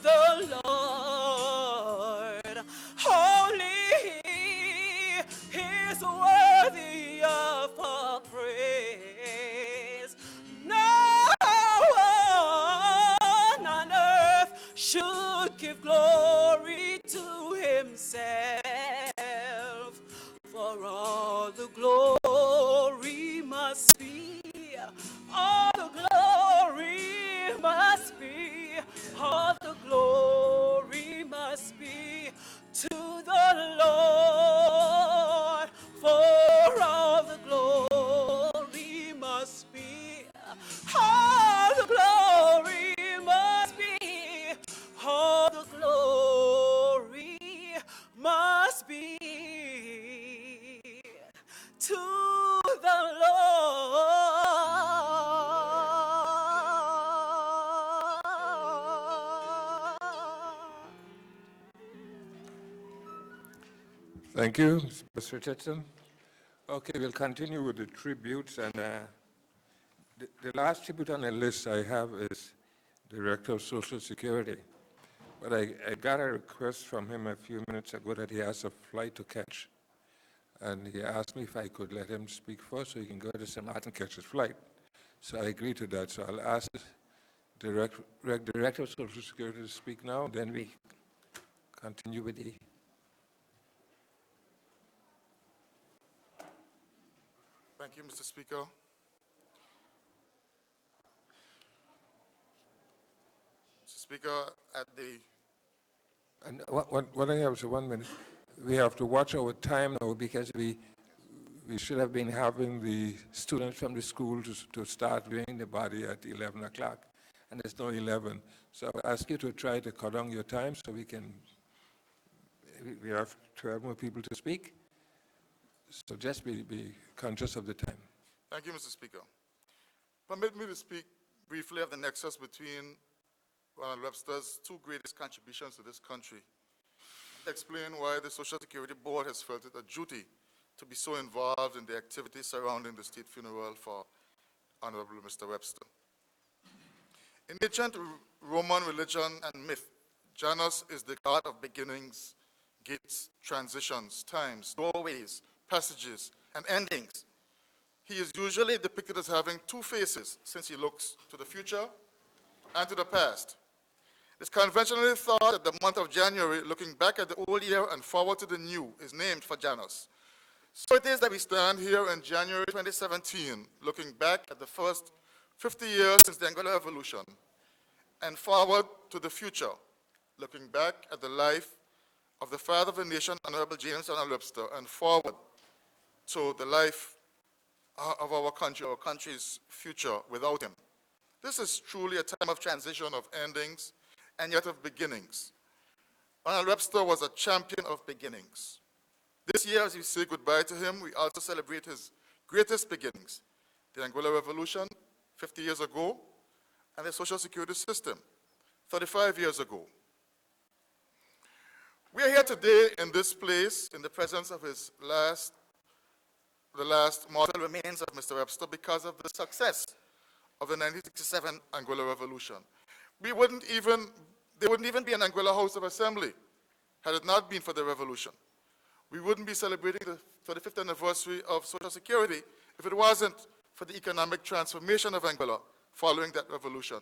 the Lord. Holy, he is worthy of our praise. No one on earth should give glory to himself. For all the glory must be, all the glory must be, all the glory must be to the Lord. For all the glory must be, all the glory must be, all the glory must be to the Lord. Thank you, Mr. Richardson. Okay, we'll continue with the tributes, and the last tribute on the list I have is Director of Social Security. But I got a request from him a few minutes ago that he has a flight to catch. And he asked me if I could let him speak first so he can go to St. Martin and catch his flight. So I agreed to that. So I'll ask the Director of Social Security to speak now, then we continue with the... Thank you, Mr. Speaker. Mr. Speaker, at the... And what I have is 1 minute. We have to watch our time now because we should have been having the students from the school to start doing the body at 11 o'clock, and it's now 11. So I ask you to try to cut down your time so we have 12 more people to speak. So just be conscious of the time. Thank you, Mr. Speaker. Permit me to speak briefly of the nexus between Ronald Webster's two greatest contributions to this country. Explain why the Social Security Board has felt it a duty to be so involved in the activities surrounding the state funeral for Honorable Mr. Webster. In ancient Roman religion and myth, Janus is the god of beginnings, gates, transitions, times, doorways, passages, and endings. He is usually depicted as having two faces, since he looks to the future and to the past. It's conventionally thought that the month of January, looking back at the old year and forward to the new, is named for Janus. So it is that we stand here in January 2017, looking back at the first 50 years since the Angola Revolution, and forward to the future, looking back at the life of the father of the nation, Honorable James Ronald Webster, and forward to the life of our country's future without him. This is truly a time of transition, of endings, and yet of beginnings. Ronald Webster was a champion of beginnings. This year, as we say goodbye to him, we also celebrate his greatest beginnings, the Angola Revolution, 50 years ago, and the Social Security system, 35 years ago. We are here today in this place, in the presence of the last mortal remains of Mr. Webster, because of the success of the 1967 Angola Revolution. There wouldn't even be an Angola House of Assembly had it not been for the revolution. We wouldn't be celebrating the 35th anniversary of Social Security if it wasn't for the economic transformation of Angola following that revolution.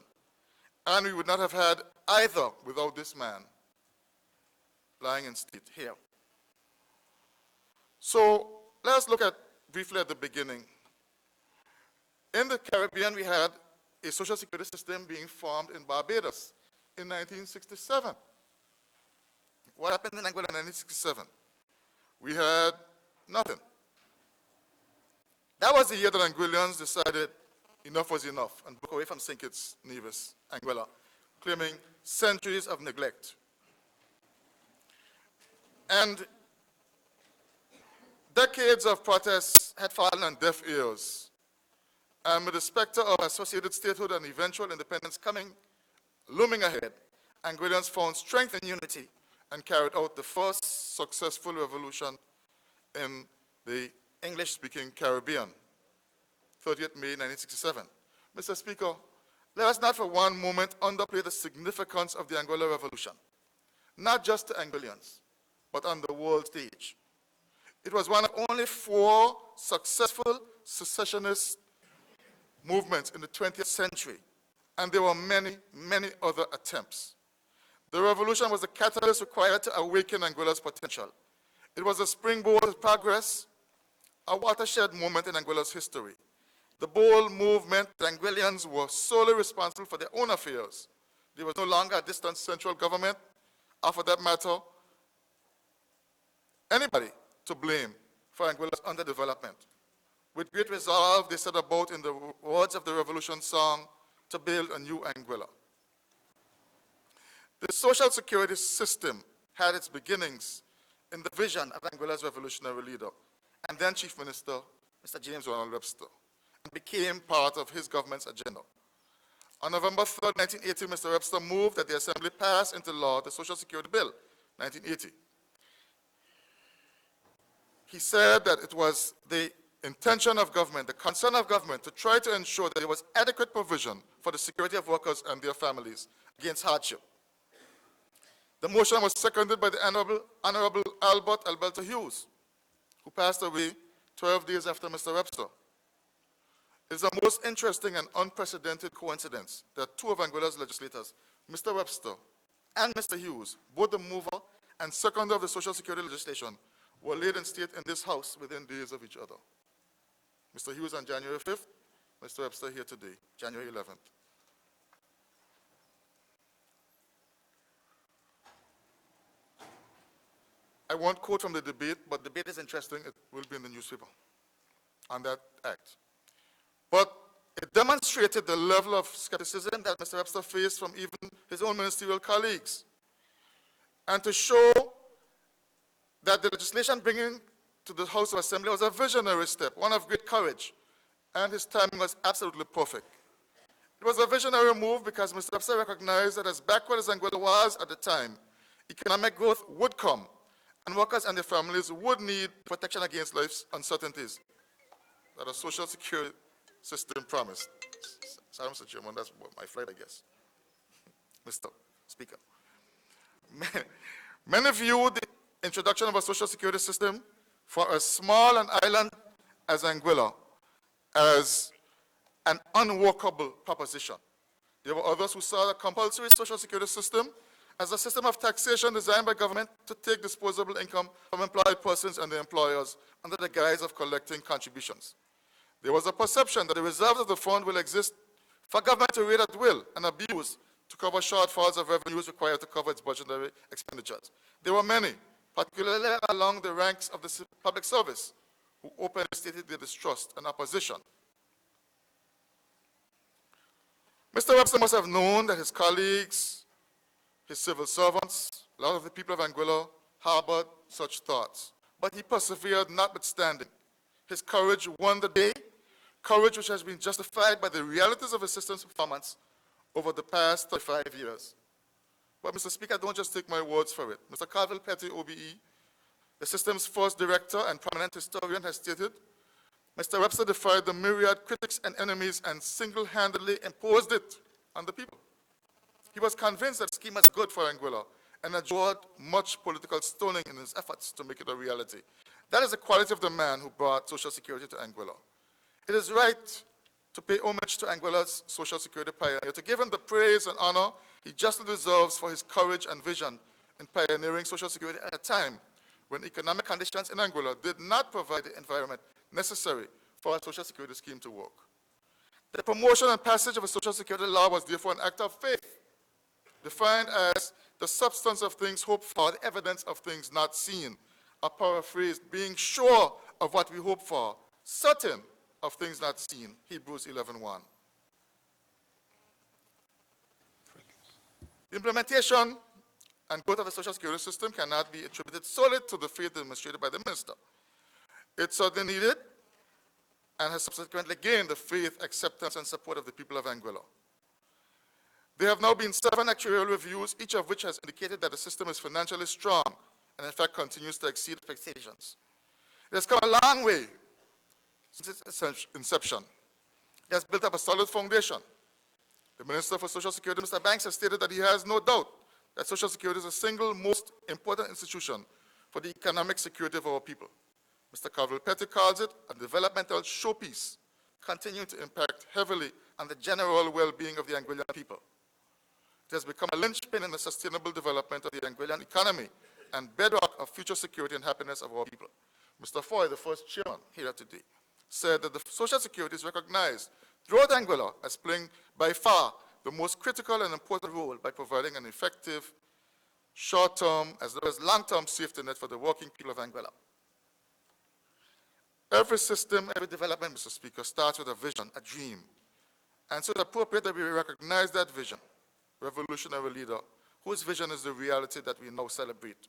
And we would not have had either without this man lying in state here. So let us look at briefly at the beginning. In the Caribbean, we had a social security system being formed in Barbados in 1967. What happened in Angola in 1967? We had nothing. That was the year that Anguillians decided enough was enough and broke away from St. Kitts Nevis, Angola, claiming centuries of neglect. And decades of protests had fallen on deaf ears. And with the specter of associated statehood and eventual independence looming ahead, Anguillians found strength and unity and carried out the first successful revolution in the English-speaking Caribbean, 30th May 1967. Mr. Speaker, let us not for one moment underplay the significance of the Angola Revolution, not just to Anguillians, but on the world stage. It was one of only 4 successful secessionist movements in the 20th century, and there were many, many other attempts. The revolution was the catalyst required to awaken Angola's potential. It was a springboard of progress, a watershed moment in Angola's history. The bold movement, the Anguillians were solely responsible for their own affairs. There was no longer a distant central government, or for that matter, anybody to blame for Angola's underdevelopment. With great resolve, they set about, in the words of the revolution song, to build a new Angola. The social security system had its beginnings in the vision of Angola's revolutionary leader, and then Chief Minister, Mr. James Ronald Webster, and became part of his government's agenda. On November 3, 1980, Mr. Webster moved that the Assembly pass into law the Social Security Bill, 1980. He said that it was the intention of government, the concern of government, to try to ensure that there was adequate provision for the security of workers and their families against hardship. The motion was seconded by the Honorable Albert Alberto Hughes, who passed away 12 days after Mr. Webster. It is the most interesting and unprecedented coincidence that 2 of Angola's legislators, Mr. Webster and Mr. Hughes, both the mover and seconder of the Social Security legislation, were laid in state in this House within days of each other. Mr. Hughes on January 5th, Mr. Webster here today, January 11th. I won't quote from the debate, but the debate is interesting. It will be in the newspaper on that act. But it demonstrated the level of skepticism that Mr. Webster faced from even his own ministerial colleagues. And to show that the legislation bringing to the House of Assembly was a visionary step, one of great courage, and his timing was absolutely perfect. It was a visionary move because Mr. Webster recognized that as backward as Angola was at the time, economic growth would come, and workers and their families would need protection against life's uncertainties that a social security system promised. Sorry, Mr. Chairman, that's my flight, I guess. Mr. Speaker. Many view the introduction of a social security system for a small an island as Anguilla as an unworkable proposition. There were others who saw the compulsory social security system as a system of taxation designed by government to take disposable income from employed persons and their employers under the guise of collecting contributions. There was a perception that the reserves of the fund will exist for government to raid at will and abuse to cover shortfalls of revenues required to cover its budgetary expenditures. There were many, particularly along the ranks of the public service, who openly stated their distrust and opposition. Mr. Webster must have known that his colleagues, his civil servants, a lot of the people of Anguilla harbored such thoughts. But he persevered notwithstanding. His courage won the day, courage which has been justified by the realities of his system's performance over the past 35 years. But, Mr. Speaker, don't just take my words for it. Mr. Carville Petty, OBE, the system's first director and prominent historian, has stated, Mr. Webster defied the myriad critics and enemies and single-handedly imposed it on the people. He was convinced that the scheme was good for Anguilla and endured much political stoning in his efforts to make it a reality. That is the quality of the man who brought Social Security to Anguilla. It is right to pay homage to Anguilla's Social Security pioneer, to give him the praise and honor he justly deserves for his courage and vision in pioneering Social Security at a time when economic conditions in Anguilla did not provide the environment necessary for a Social Security scheme to work. The promotion and passage of a Social Security law was therefore an act of faith, defined as the substance of things hoped for, the evidence of things not seen. A paraphrase, being sure of what we hope for, certain of things not seen, Hebrews 11:1. The implementation and growth of the Social Security system cannot be attributed solely to the faith demonstrated by the minister. It certainly needed and has subsequently gained the faith, acceptance, and support of the people of Anguilla. There have now been 7 actuarial reviews, each of which has indicated that the system is financially strong and in fact continues to exceed expectations. It has come a long way since its inception. It has built up a solid foundation. The Minister for Social Security, Mr. Banks, has stated that he has no doubt that Social Security is the single most important institution for the economic security of our people. Mr. Carville-Petty calls it a developmental showpiece, continuing to impact heavily on the general well-being of the Anguillan people. It has become a linchpin in the sustainable development of the Anguillan economy and bedrock of future security and happiness of our people. Mr. Foy, the first chairman here today, said that the Social Security is recognized throughout Anguilla as playing by far the most critical and important role by providing an effective short-term as well as long-term safety net for the working people of Anguilla. Every system, every development, Mr. Speaker, starts with a vision, a dream. And so it's appropriate that we recognize that vision, revolutionary leader, whose vision is the reality that we now celebrate.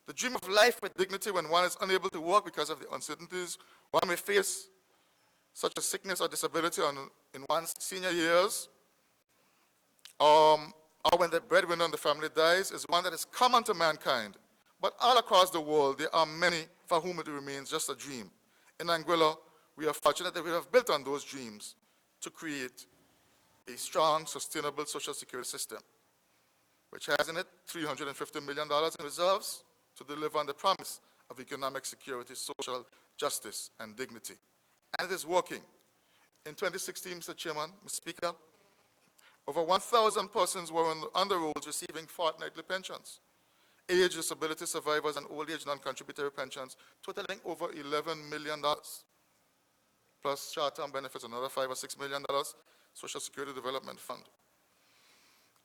The dream of life with dignity when one is unable to work because of the uncertainties one may face, such as sickness or disability in one's senior years, or when the breadwinner in the family dies, is one that is common to mankind. But all across the world, there are many for whom it remains just a dream. In Anguilla, we are fortunate that we have built on those dreams to create a strong, sustainable social security system, which has in it $350 million in reserves to deliver on the promise of economic security, social justice, and dignity. And it is working. In 2016, Mr. Chairman, Mr. Speaker, over 1,000 persons were on the rolls receiving fortnightly pensions, age, disability survivors, and old age non-contributory pensions, totaling over $11 million, plus short-term benefits, another $5 or $6 million, Social Security Development Fund.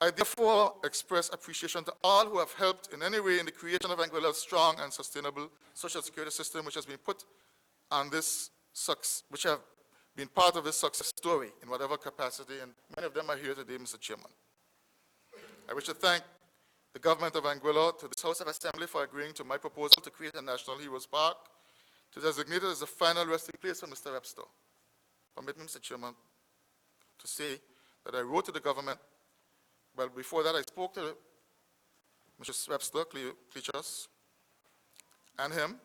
I therefore express appreciation to all who have helped in any way in the creation of Anguilla's strong and sustainable social security system, which has been put on this, which have been part of this success story in whatever capacity, and many of them are here today, Mr. Chairman. I wish to thank the government of Anguilla, to this House of Assembly for agreeing to my proposal to create a National Heroes Park, to designate it as the final resting place for Mr. Webster. Permit me, Mr. Chairman, to say that I wrote to the government. Well, before that, I spoke to Mr. Webster, Cleachas, and him,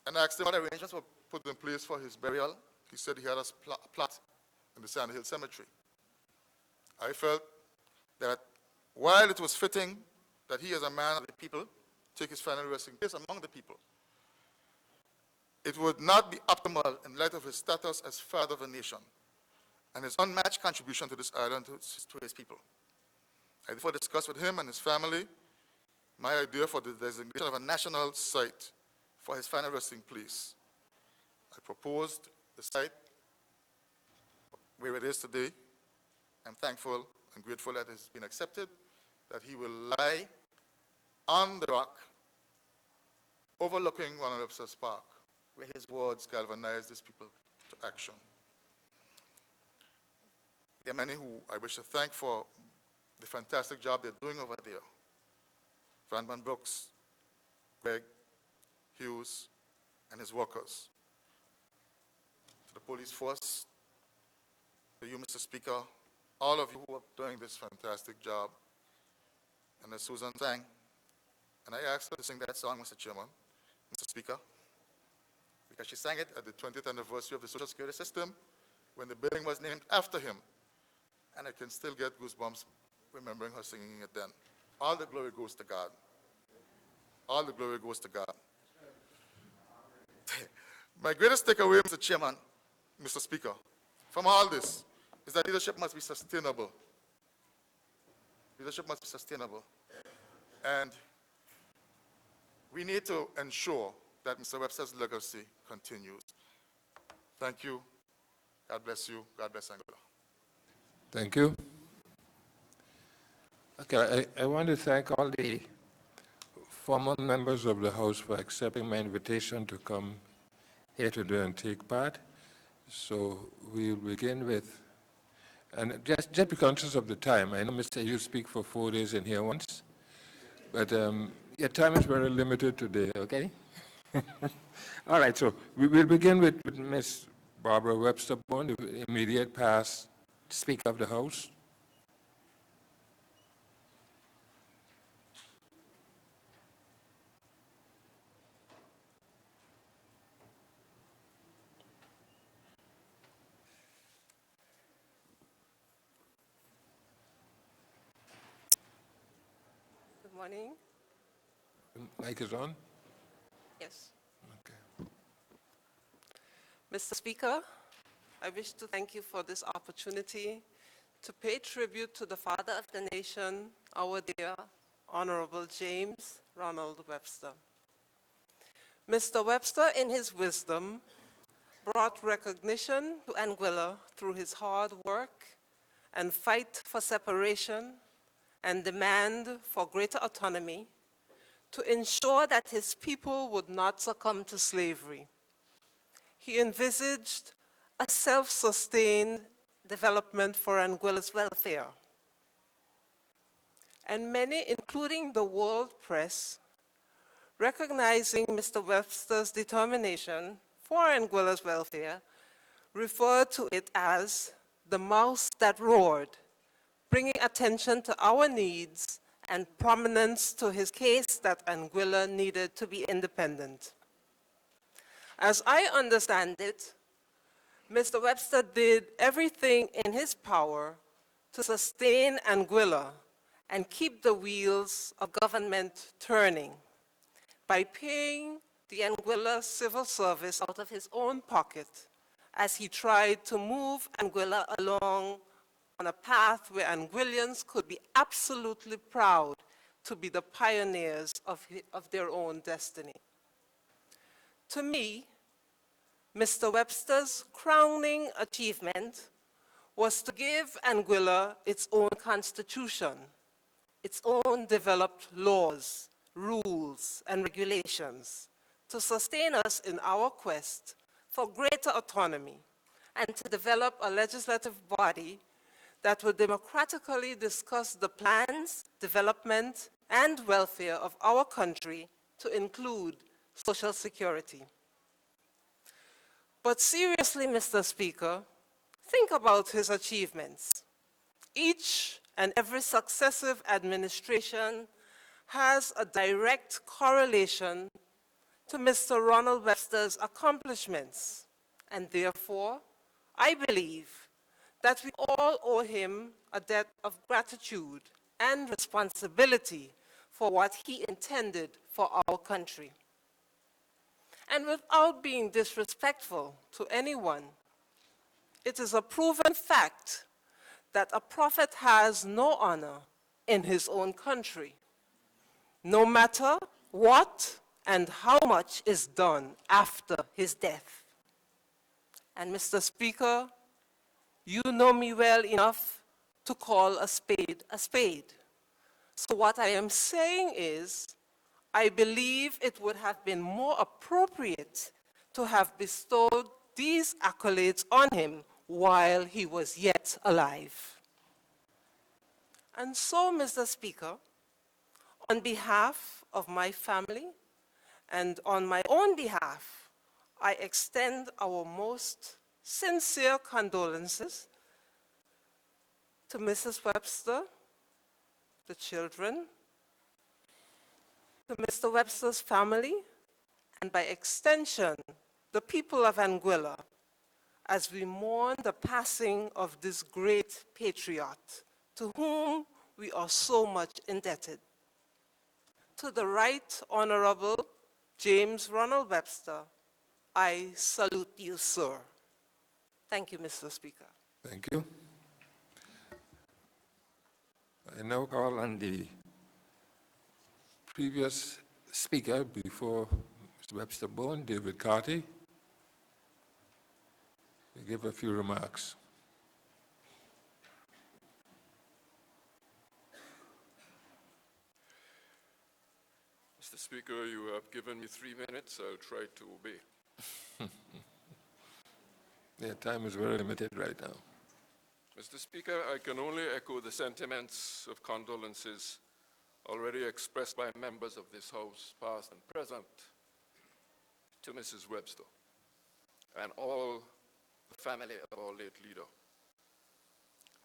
and asked him what arrangements were put in place for his burial. He said he had a plot in the Sand Hill Cemetery. I felt that while it was fitting that he, as a man of the people, take his final resting place among the people, it would not be optimal in light of his status as father of a nation and his unmatched contribution to this island, to his people. I therefore discussed with him and his family my idea for the designation of a national site for his final resting place. I proposed the site where it is today. I'm thankful and grateful that it has been accepted, that he will lie on the rock overlooking Ronald Webster's Park, where his words galvanized his people to action. There are many who I wish to thank for the fantastic job they're doing over there. Van Brooks, Greg, Hughes, and his workers. To the police force, to you, Mr. Speaker, all of you who are doing this fantastic job, and to Susan Tang. And I asked her to sing that song, Mr. Chairman, Mr. Speaker, because she sang it at the 20th anniversary of the Social Security system when the building was named after him. And I can still get goosebumps remembering her singing it then. All the glory goes to God. All the glory goes to God. My greatest takeaway, Mr. Chairman, Mr. Speaker, from all this is that leadership must be sustainable. Leadership must be sustainable. And we need to ensure that Mr. Webster's legacy continues. Thank you. God bless you. God bless Angola. Thank you. Okay, I want to thank all the former members of the House for accepting my invitation to come here today and take part. So we'll begin with, and just be conscious of the time. I know, Mr. You speak for 4 days in here once, but your time is very limited today, okay? All right, so we will begin with Ms. Barbara Webster Bone, the immediate past Speaker of the House. Good morning. Mic is on. Yes. Okay. Mr. Speaker, I wish to thank you for this opportunity to pay tribute to the father of the nation, our dear Honorable James Ronald Webster. Mr. Webster, in his wisdom, brought recognition to Anguilla through his hard work and fight for separation and demand for greater autonomy to ensure that his people would not succumb to slavery. He envisaged a self-sustained development for Anguilla's welfare. And many, including the world press, recognizing Mr. Webster's determination for Anguilla's welfare, referred to it as the mouse that roared, bringing attention to our needs and prominence to his case that Anguilla needed to be independent. As I understand it, Mr. Webster did everything in his power to sustain Anguilla and keep the wheels of government turning by paying the Anguilla civil service out of his own pocket as he tried to move Anguilla along on a path where Anguillians could be absolutely proud to be the pioneers of their own destiny. To me, Mr. Webster's crowning achievement was to give Anguilla its own constitution, its own developed laws, rules, and regulations to sustain us in our quest for greater autonomy and to develop a legislative body that would democratically discuss the plans, development, and welfare of our country to include Social Security. But seriously, Mr. Speaker, think about his achievements. Each and every successive administration has a direct correlation to Mr. Ronald Webster's accomplishments, and therefore, I believe that we all owe him a debt of gratitude and responsibility for what he intended for our country. And without being disrespectful to anyone, it is a proven fact that a prophet has no honor in his own country, no matter what and how much is done after his death. And Mr. Speaker, you know me well enough to call a spade a spade. So what I am saying is, I believe it would have been more appropriate to have bestowed these accolades on him while he was yet alive. And so, Mr. Speaker, on behalf of my family and on my own behalf, I extend our most sincere condolences to Mrs. Webster, the children, to Mr. Webster's family, and by extension, the people of Anguilla, as we mourn the passing of this great patriot, to whom we are so much indebted. To the Right Honorable James Ronald Webster, I salute you, sir. Thank you, Mr. Speaker. Thank you. I now call on the previous speaker before Mr. Webster Bone, David Carty, to give a few remarks. Mr. Speaker, you have given me 3 minutes. I'll try to obey. Yeah, time is very limited right now. Mr. Speaker, I can only echo the sentiments of condolences already expressed by members of this House, past and present, to Mrs. Webster and all the family of our late leader.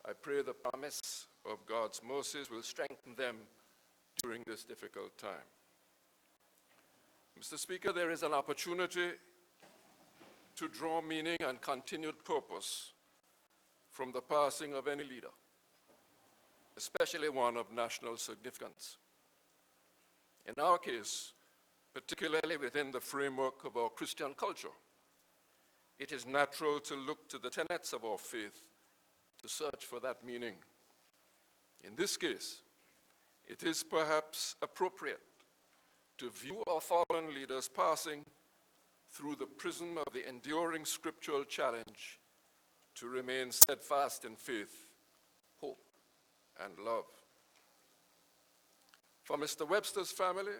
I pray the promise of God's mercies will strengthen them during this difficult time. Mr. Speaker, there is an opportunity to draw meaning and continued purpose from the passing of any leader, especially one of national significance. In our case, particularly within the framework of our Christian culture, it is natural to look to the tenets of our faith to search for that meaning. In this case, it is perhaps appropriate to view our fallen leaders passing through the prism of the enduring scriptural challenge to remain steadfast in faith, hope, and love. For Mr. Webster's family,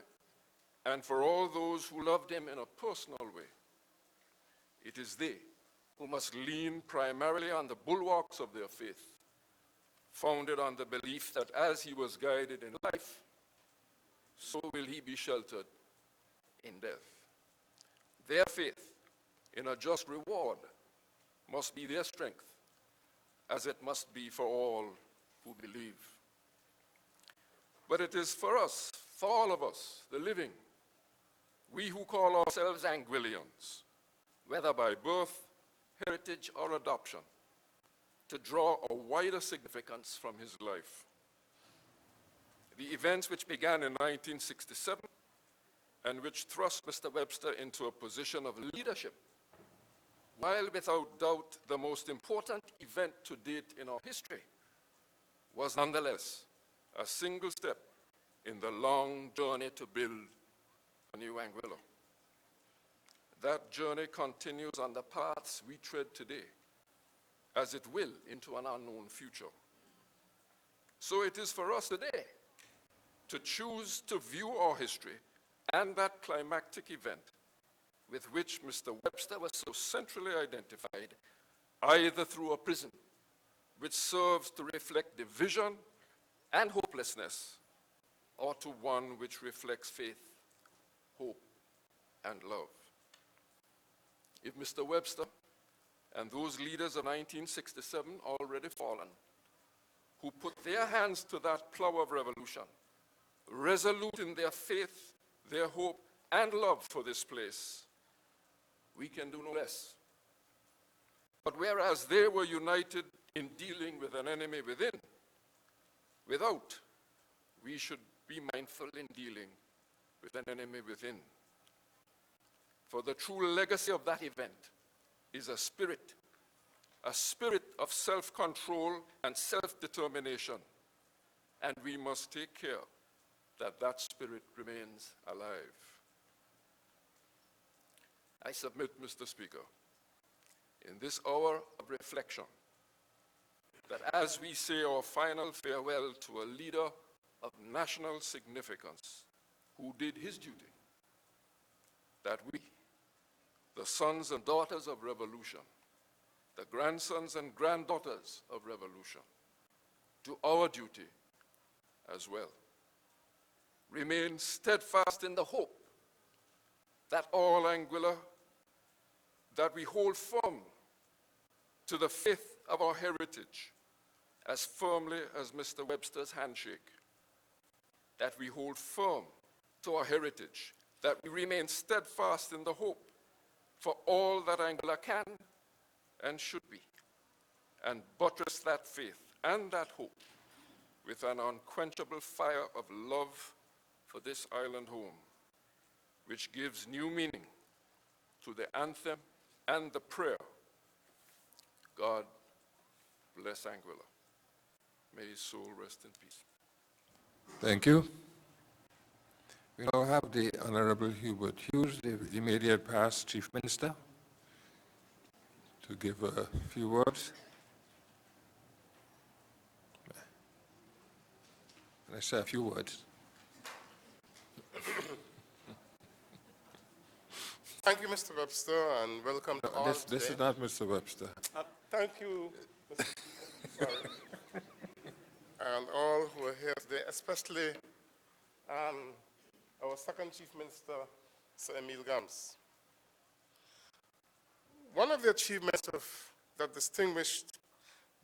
and for all those who loved him in a personal way, it is they who must lean primarily on the bulwarks of their faith, founded on the belief that as he was guided in life, so will he be sheltered in death. Their faith in a just reward must be their strength, as it must be for all who believe. But it is for us, for all of us, the living, we who call ourselves Anguillians, whether by birth, heritage, or adoption, to draw a wider significance from his life. The events which began in 1967 and which thrust Mr. Webster into a position of leadership, while without doubt the most important event to date in our history, was nonetheless a single step in the long journey to build a new Anguilla. That journey continues on the paths we tread today, as it will into an unknown future. So it is for us today to choose to view our history and that climactic event with which Mr. Webster was so centrally identified, either through a prism which serves to reflect division and hopelessness, or to one which reflects faith, hope, and love. If Mr. Webster and those leaders of 1967 already fallen, who put their hands to that plow of revolution, resolute in their faith, their hope, and love for this place, we can do no less. But whereas they were united in dealing with an enemy without, we should be mindful in dealing with an enemy within. For the true legacy of that event is a spirit of self-control and self-determination, and we must take care that that spirit remains alive. I submit, Mr. Speaker, in this hour of reflection, that as we say our final farewell to a leader of national significance who did his duty, that we, the sons and daughters of revolution, the grandsons and granddaughters of revolution, do our duty as well. Remain steadfast in the hope that all Anguilla, that we hold firm to the faith of our heritage as firmly as Mr. Webster's handshake, that we hold firm to our heritage, that we remain steadfast in the hope for all that Anguilla can and should be, and buttress that faith and that hope with an unquenchable fire of love for this island home, which gives new meaning to the anthem and the prayer. God bless Anguilla. May his soul rest in peace. Thank you. We now have the Honorable Hubert Hughes, the immediate past Chief Minister, to give a few words. And I say a few words. Thank you, Mr. Webster, and welcome to all This today. is not Mr. Webster. Thank you, Mr. Sorry. And all who are here today, especially our second Chief Minister, Sir Emil Gams. One of the achievements that distinguished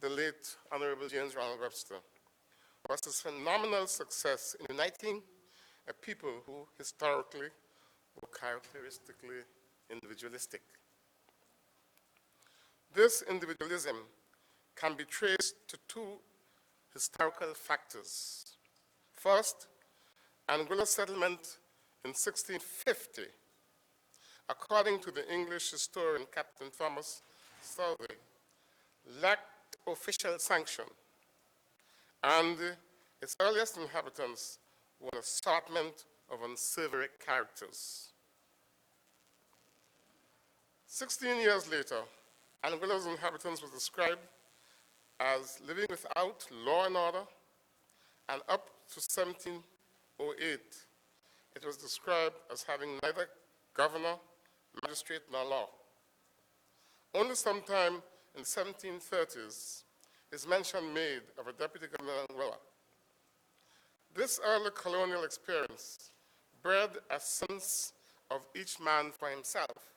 the late Honorable James Ronald Webster was his phenomenal success in uniting a people who historically were characteristically individualistic. This individualism can be traced to two historical factors. First, Anguilla's settlement in 1650, according to the English historian Captain Thomas Southey, lacked official sanction, and its earliest inhabitants were an assortment of unsavory characters. 16 years later, Anguilla's inhabitants were described as living without law and order, and up to 1708, it was described as having neither governor, magistrate, nor law. Only sometime in the 1730s is mention made of a deputy governor in Anguilla. This early colonial experience bred a sense of each man for himself,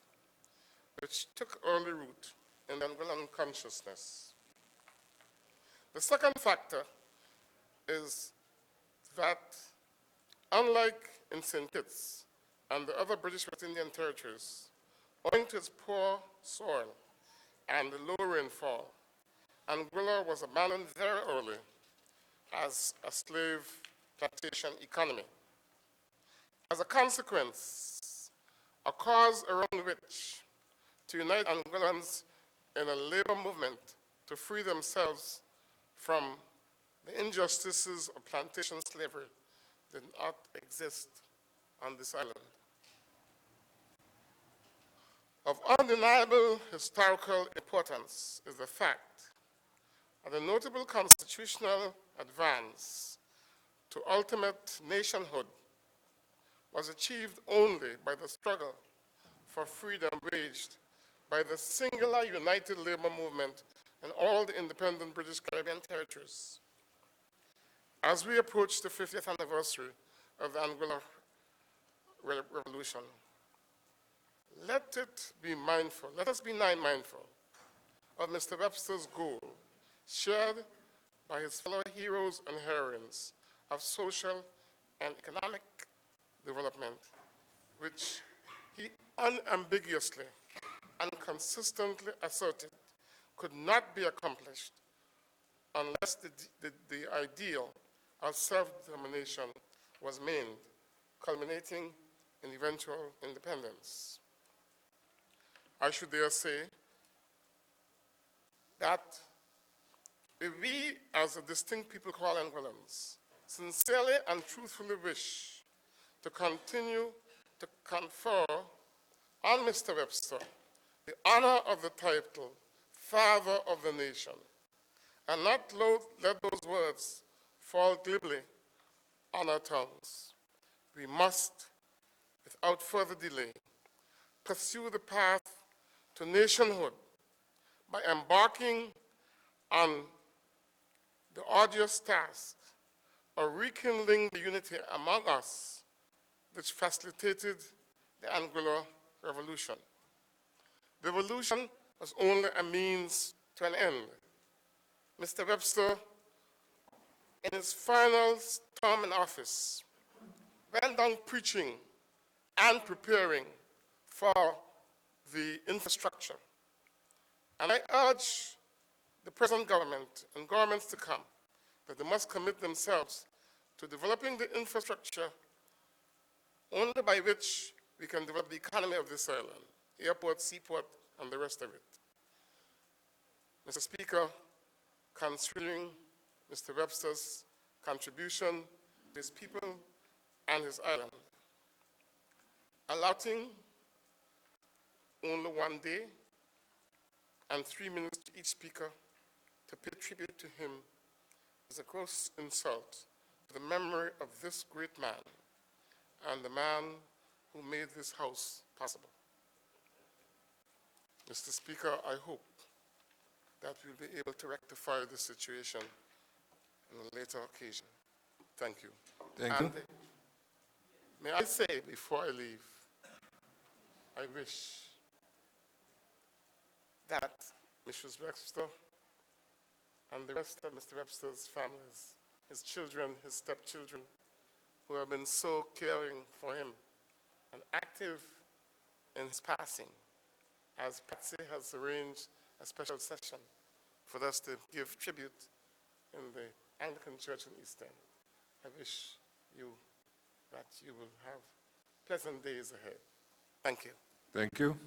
which took early root in the Anguillan consciousness. The second factor is that, unlike in St. Kitts and the other British West Indian territories, owing to its poor soil and the low rainfall, Anguilla was abandoned very early as a slave plantation economy. As a consequence, a cause around which to unite Anguillans in a labor movement to free themselves from the injustices of plantation slavery did not exist on this island. Of undeniable historical importance is the fact that a notable constitutional advance to ultimate nationhood was achieved only by the struggle for freedom waged by the singular united labor movement in all the independent British Caribbean territories. As we approach the 50th anniversary of the Anguilla Revolution, let us be mindful of Mr. Webster's goal, shared by his fellow heroes and heroines of social and economic development, which he unambiguously and consistently asserted could not be accomplished unless the ideal of self-determination was maintained, culminating in eventual independence. I should dare say that if we, as a distinct people called Anguillans, sincerely and truthfully wish to continue to confer on Mr. Webster the honor of the title, Father of the Nation, and not let those words fall glibly on our tongues, we must, without further delay, pursue the path to nationhood by embarking on the arduous task of rekindling the unity among us which facilitated the Anguilla Revolution. The revolution was only a means to an end. Mr. Webster, in his final term in office, went on preaching and preparing for the infrastructure. And I urge the present government and governments to come that they must commit themselves to developing the infrastructure only by which we can develop the economy of this island. airport, seaport, and the rest of it. Mr. Speaker, considering Mr. Webster's contribution to his people and his island, allotting only 1 day and 3 minutes to each speaker to pay tribute to him is a gross insult to the memory of this great man and the man who made this house possible. Mr. Speaker, I hope that we'll be able to rectify this situation on a later occasion. Thank you. Thank you. May I say before I leave, I wish that Mrs. Webster and the rest of Mr. Webster's families, his children, his stepchildren, who have been so caring for him and active in his passing, as Patsy has arranged a special session for us to give tribute in the Anglican Church in East End. I wish you that you will have pleasant days ahead. Thank you. Thank you.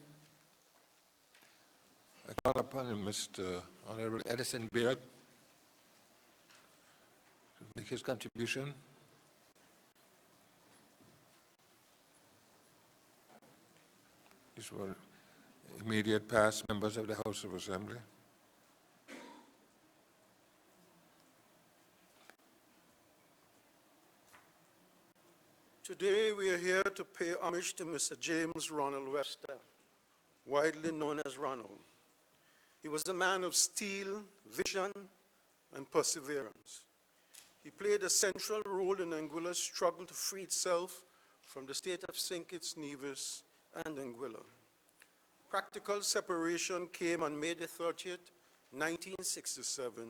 I call upon Mr. Honorable Edison Beard to make his contribution. These were immediate past members of the House of Assembly. Today we are here to pay homage to Mr. James Ronald Webster, widely known as Ronald. He was a man of steel, vision, and perseverance. He played a central role in Anguilla's struggle to free itself from the state of St. Kitts Nevis and Anguilla. Practical separation came on May the 30th, 1967,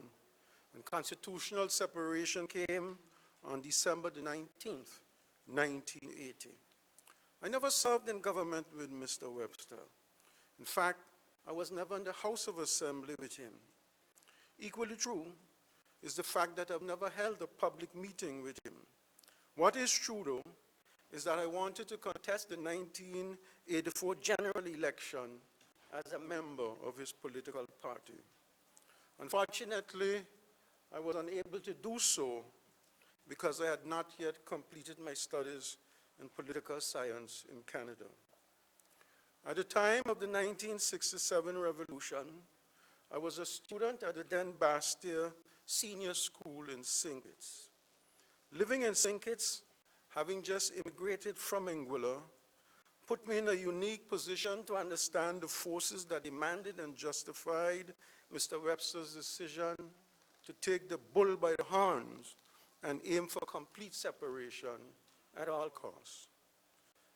and constitutional separation came on December the 19th, 1980. I never served in government with Mr. Webster. In fact, I was never in the House of Assembly with him. Equally true is the fact that I've never held a public meeting with him. What is true, though, is that I wanted to contest the 1984 general election as a member of his political party. Unfortunately, I was unable to do so because I had not yet completed my studies in political science in Canada. At the time of the 1967 revolution, I was a student at the then Bastia Senior School in St. Kitts. Living in St. Kitts, having just immigrated from Anguilla, put me in a unique position to understand the forces that demanded and justified Mr. Webster's decision to take the bull by the horns and aim for complete separation at all costs.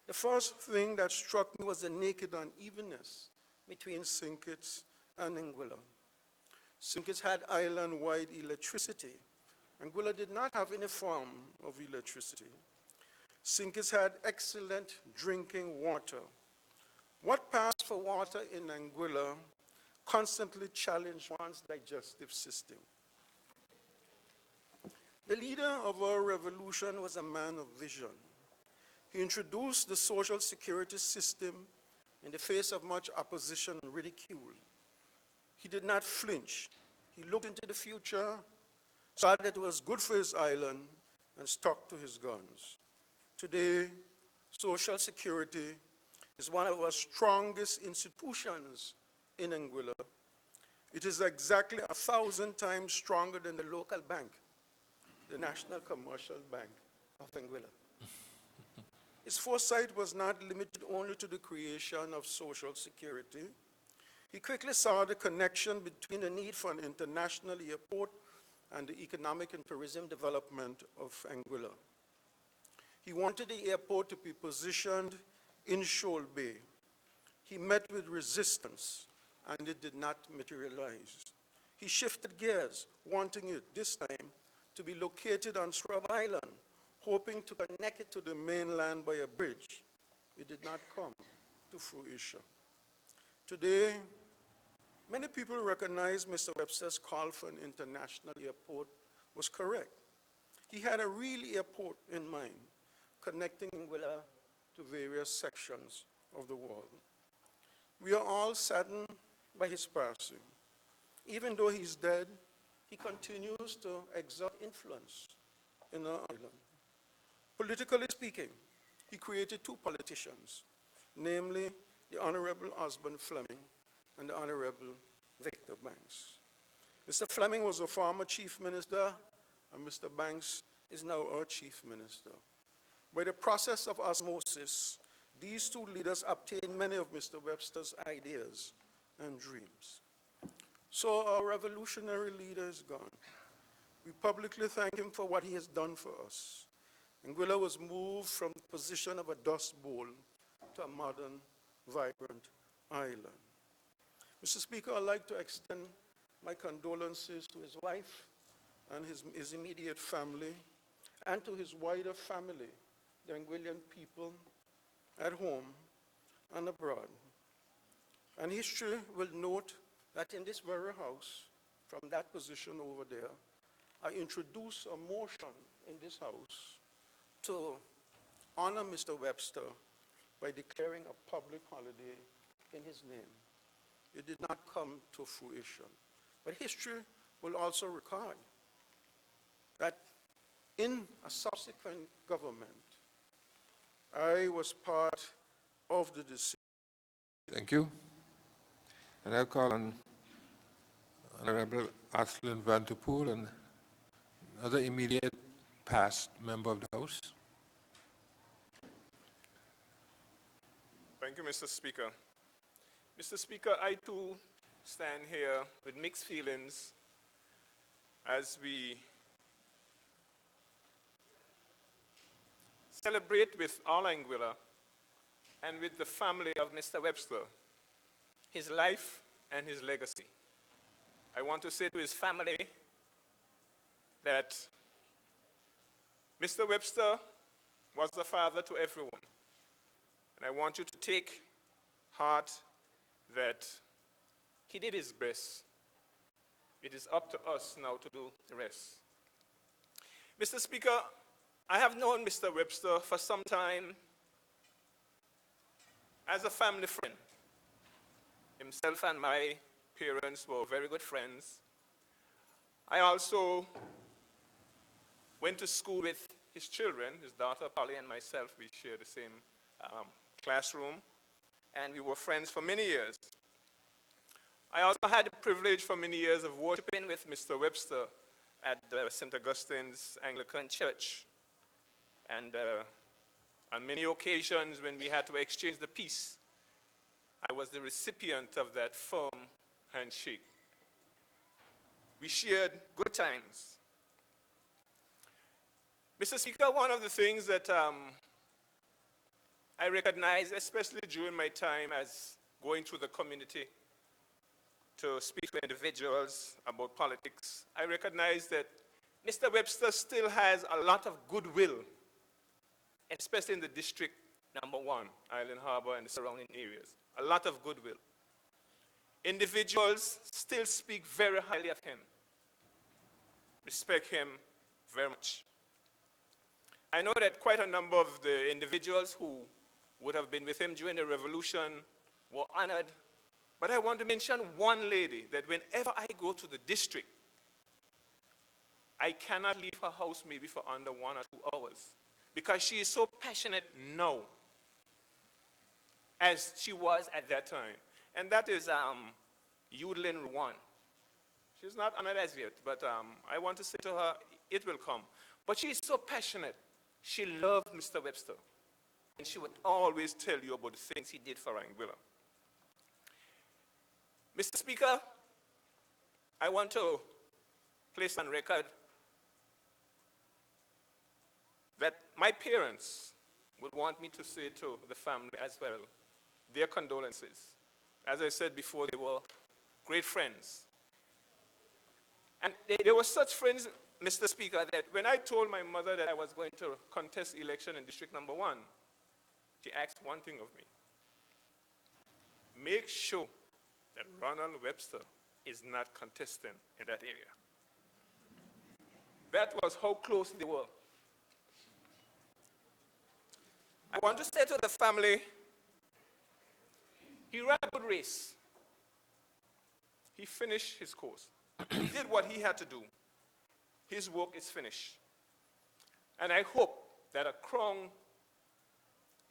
The first thing that struck me was the naked unevenness between St. Kitts and Anguilla. St. Kitts had island-wide electricity. Anguilla did not have any form of electricity. St. Kitts had excellent drinking water. What passed for water in Anguilla constantly challenged one's digestive system. The leader of our revolution was a man of vision. He introduced the social security system in the face of much opposition and ridicule. He did not flinch. He looked into the future, saw that it was good for his island, and stuck to his guns. Today, Social Security is one of our strongest institutions in Anguilla. It is exactly 1,000 times stronger than the local bank, the National Commercial Bank of Anguilla. His foresight was not limited only to the creation of Social Security. He quickly saw the connection between the need for an international airport and the economic and tourism development of Anguilla. He wanted the airport to be positioned in Shoal Bay. He met with resistance, and it did not materialize. He shifted gears, wanting it this time to be located on Scrub Island, hoping to connect it to the mainland by a bridge. It did not come to fruition. Today, many people recognize Mr. Webster's call for an international airport was correct. He had a real airport in mind, connecting Anguilla to various sections of the world. We are all saddened by his passing. Even though he's dead, he continues to exert influence in our island. Politically speaking, he created two politicians, namely the Honorable Osborne Fleming and the Honorable Victor Banks. Mr. Fleming was a former chief minister, and Mr. Banks is now our chief minister. By the process of osmosis, these two leaders obtained many of Mr. Webster's ideas and dreams. So our revolutionary leader is gone. We publicly thank him for what he has done for us. Anguilla was moved from the position of a dust bowl to a modern, vibrant island. Mr. Speaker, I'd like to extend my condolences to his wife and his immediate family, and to his wider family, the Anguillan people at home and abroad. And history will note that in this very house, from that position over there, I introduced a motion in this house to honor Mr. Webster by declaring a public holiday in his name. It did not come to fruition. But history will also record that in a subsequent government, I was part of the decision. Thank you. And I'll call on Honorable Aslin Vanterpool, and another immediate past member of the House. Thank you, Mr. Speaker. Mr. Speaker, I too stand here with mixed feelings as we celebrate with all Anguilla and with the family of Mr. Webster, his life and his legacy. I want to say to his family that Mr. Webster was the father to everyone. And I want you to take heart that he did his best. It is up to us now to do the rest. Mr. Speaker, I have known Mr. Webster for some time as a family friend. Himself and my parents were very good friends. I also went to school with his children, his daughter Polly and myself. We shared the same classroom, and we were friends for many years. I also had the privilege for many years of worshiping with Mr. Webster at St. Augustine's Anglican Church. And on many occasions when we had to exchange the peace, I was the recipient of that firm handshake. We shared good times. Mr. Speaker, one of the things that I recognize, especially during my time as going through the community to speak to individuals about politics, I recognize that Mr. Webster still has a lot of goodwill, especially in the district number 1, Island Harbor and the surrounding areas. A lot of goodwill. Individuals still speak very highly of him, respect him very much. I know that quite a number of the individuals who would have been with him during the revolution were honored, but I want to mention one lady that whenever I go to the district, I cannot leave her house maybe for under 1 or 2 hours, because she is so passionate now as she was at that time. And that is Yudlin Rwan. She's not honored as yet, but I want to say to her, it will come. But she is so passionate. She loved Mr. Webster. And she would always tell you about the things he did for Anguilla. Mr. Speaker, I want to place on record that my parents would want me to say to the family as well their condolences. As I said before, they were great friends. And they were such friends, Mr. Speaker, that when I told my mother that I was going to contest election in District Number 1, she asked one thing of me. Make sure that Ronald Webster is not contesting in that area. That was how close they were. I want to say to the family He ran a good race. He finished his course. He did what he had to do. His work is finished. And I hope that a crown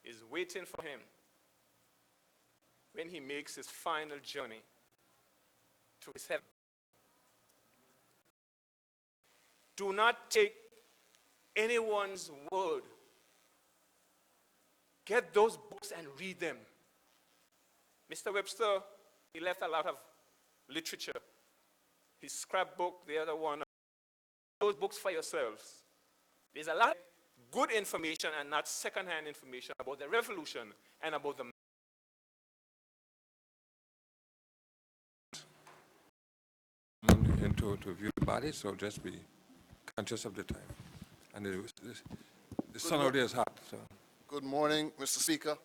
is waiting for him when he makes his final journey to his heaven. Do not take anyone's word. Get those books and read them. Mr. Webster, he left a lot of literature. His scrapbook, the other one. Those books for yourselves. There's a lot of good information and not secondhand information about the revolution and about the to view the body, so just be conscious of the time. And the sun out there is hot. So. Good morning, Mr. Speaker.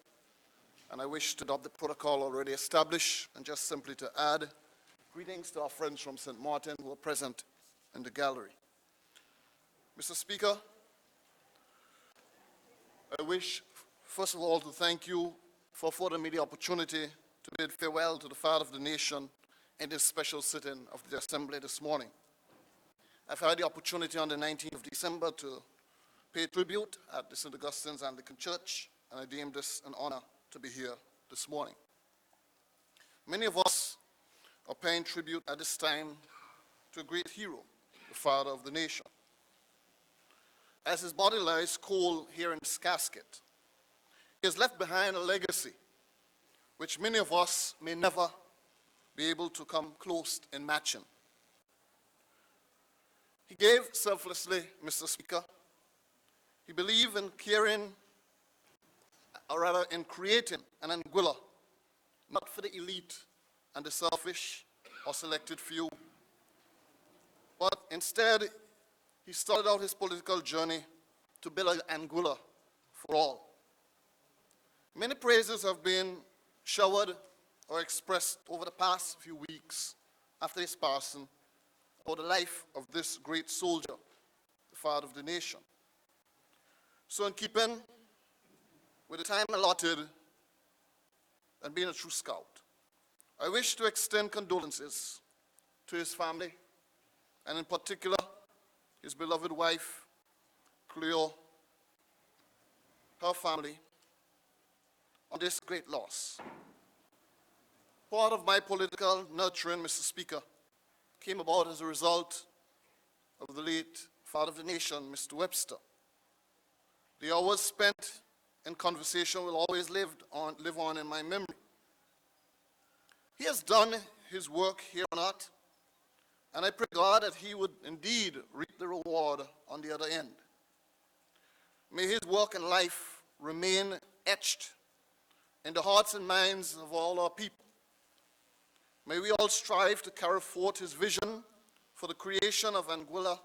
And I wish to adopt the protocol already established and just simply to add greetings to our friends from St. Martin who are present in the gallery. Mr. Speaker, I wish, first of all, to thank you for affording me the opportunity to bid farewell to the Father of the Nation in this special sitting of the Assembly this morning. I've had the opportunity on the 19th of December to pay tribute at the St. Augustine's Anglican Church, and I deem this an honor to be here this morning. Many of us are paying tribute at this time to a great hero, the Father of the Nation. As his body lies cold here in his casket, he has left behind a legacy which many of us may never be able to come close in matching. He gave selflessly, Mr. Speaker. He believed in caring, or rather in creating an Anguilla, not for the elite and the selfish or selected few, but instead he started out his political journey to build an Anguilla for all. Many praises have been showered or expressed over the past few weeks after his passing about the life of this great soldier, the Father of the Nation. So in keeping with the time allotted and being a true scout, I wish to extend condolences to his family, and in particular, his beloved wife, Cleo, her family, on this great loss. Part of my political nurturing, Mr. Speaker, came about as a result of the late Father of the Nation, Mr. Webster. The hours spent in conversation will always live on in my memory. He has done his work here on earth, and I pray God that he would indeed reap the reward on the other end. May his work and life remain etched in the hearts and minds of all our people. May we all strive to carry forth his vision for the creation of Anguilla,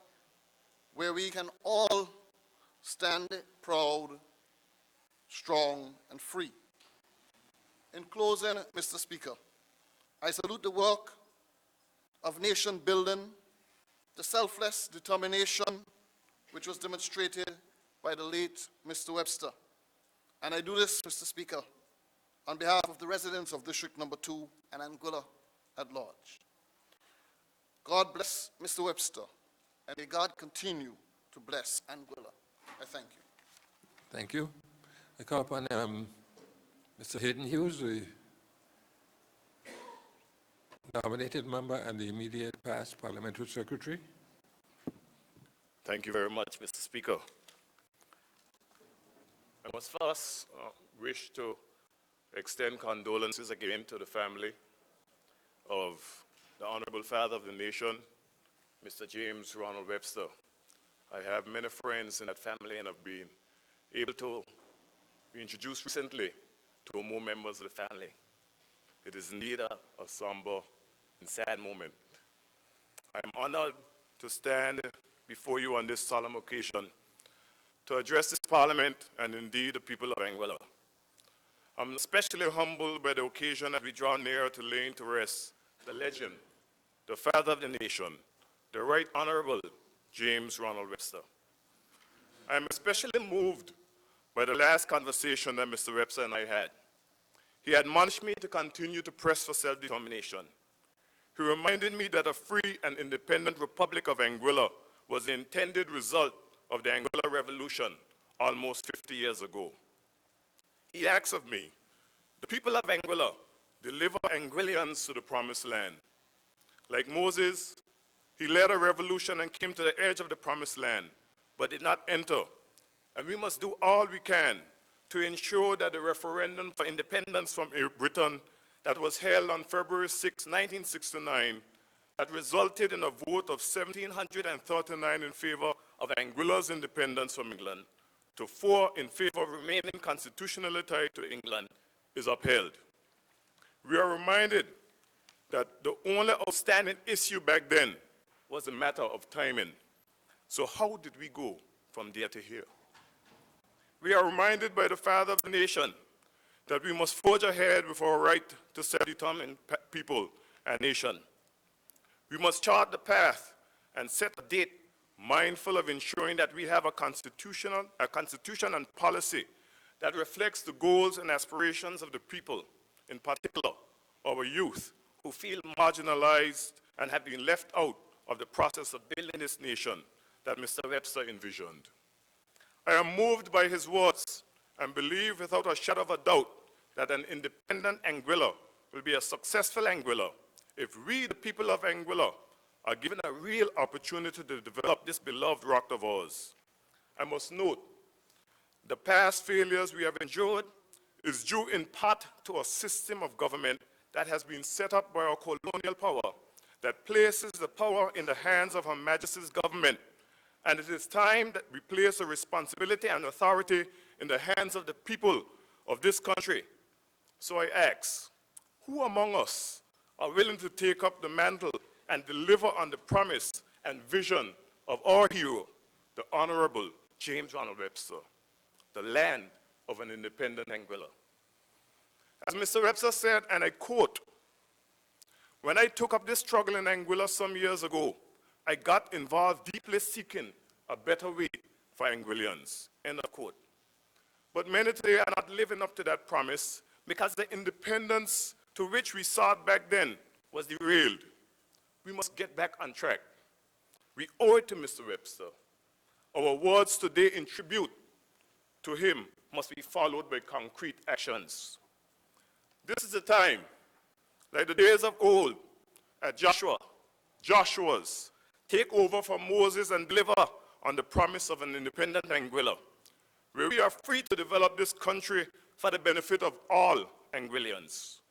where we can all stand proud, strong, and free. In closing, Mr. Speaker, I salute the work of nation building, the selfless determination which was demonstrated by the late Mr. Webster. And I do this, Mr. Speaker, on behalf of the residents of District Number 2 and Anguilla at large. God bless Mr. Webster, and may God continue to bless Anguilla. I thank you. Thank you. I call upon Mr. Hayden Hughes, the nominated member and the immediate past parliamentary secretary. Thank you very much, Mr. Speaker. I must first wish to extend condolences again to the family of the Honorable Father of the Nation, Mr. James Ronald Webster. I have many friends in that family and have been able to be introduced recently to more members of the family. It is indeed a somber and sad moment. I am honored to stand before you on this solemn occasion to address this Parliament and indeed the people of Anguilla. I'm especially humbled by the occasion as we draw near to laying to rest the legend, the Father of the Nation, the Right Honorable James Ronald Webster. I am especially moved by the last conversation that Mr. Webster and I had. he admonished me to continue to press for self-determination. He reminded me that a free and independent Republic of Anguilla was the intended result of the Anguilla Revolution almost 50 years ago. He asked of me, the people of Anguilla deliver Anguillians to the promised land. Like Moses, he led a revolution and came to the edge of the promised land, but did not enter. And we must do all we can to ensure that the referendum for independence from Britain that was held on February 6, 1969, that resulted in a vote of 1,739 in favor of Anguilla's independence from England to 4 in favor of remaining constitutionally tied to England, is upheld. We are reminded that the only outstanding issue back then was a matter of timing. So how did we go from there to here? We are reminded by the father of the nation that we must forge ahead with our right to self-determine people and nation. We must chart the path and set a date mindful of ensuring that we have a constitution and policy that reflects the goals and aspirations of the people, in particular our youth, who feel marginalized and have been left out of the process of building this nation that Mr. Webster envisioned. I am moved by his words and believe without a shadow of a doubt that an independent Anguilla will be a successful Anguilla if we, the people of Anguilla, are given a real opportunity to develop this beloved rock of ours. I must note, the past failures we have endured is due in part to a system of government that has been set up by our colonial power that places the power in the hands of Her Majesty's government. And it is time that we place the responsibility and authority in the hands of the people of this country. So I ask, who among us are willing to take up the mantle and deliver on the promise and vision of our hero, the Honorable James Ronald Webster, the land of an independent Anguilla? As Mr. Webster said, and I quote, "When I took up this struggle in Anguilla some years ago, I got involved deeply seeking a better way for Anguillians," end of quote. But many today are not living up to that promise because the independence to which we sought back then was derailed. We must get back on track. We owe it to Mr. Webster. Our words today in tribute to him must be followed by concrete actions. This is the time, like the days of old, at Joshua's, take over from Moses and deliver on the promise of an independent Anguilla, where we are free to develop this country for the benefit of all Anguillians.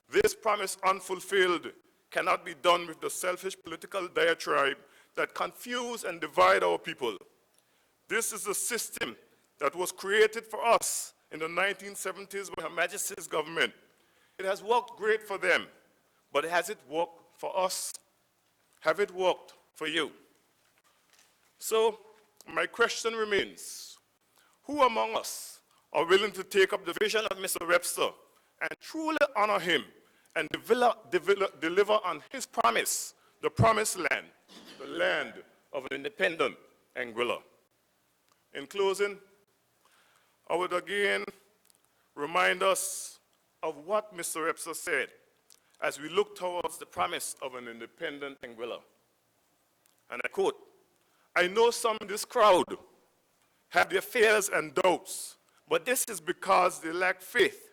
This promise unfulfilled cannot be done with the selfish political diatribe that confuse and divide our people. This is a system that was created for us in the 1970s by Her Majesty's government. It has worked great for them, but has it worked for us? Have it worked for you? So my question remains, who among us are willing to take up the vision of Mr. Webster and truly honor him and deliver on his promise, the promised land, the land of an independent Anguilla? In closing, I would again remind us of what Mr. Webster said as we look towards the promise of an independent Anguilla. And I quote, "I know some in this crowd have their fears and doubts, but this is because they lack faith.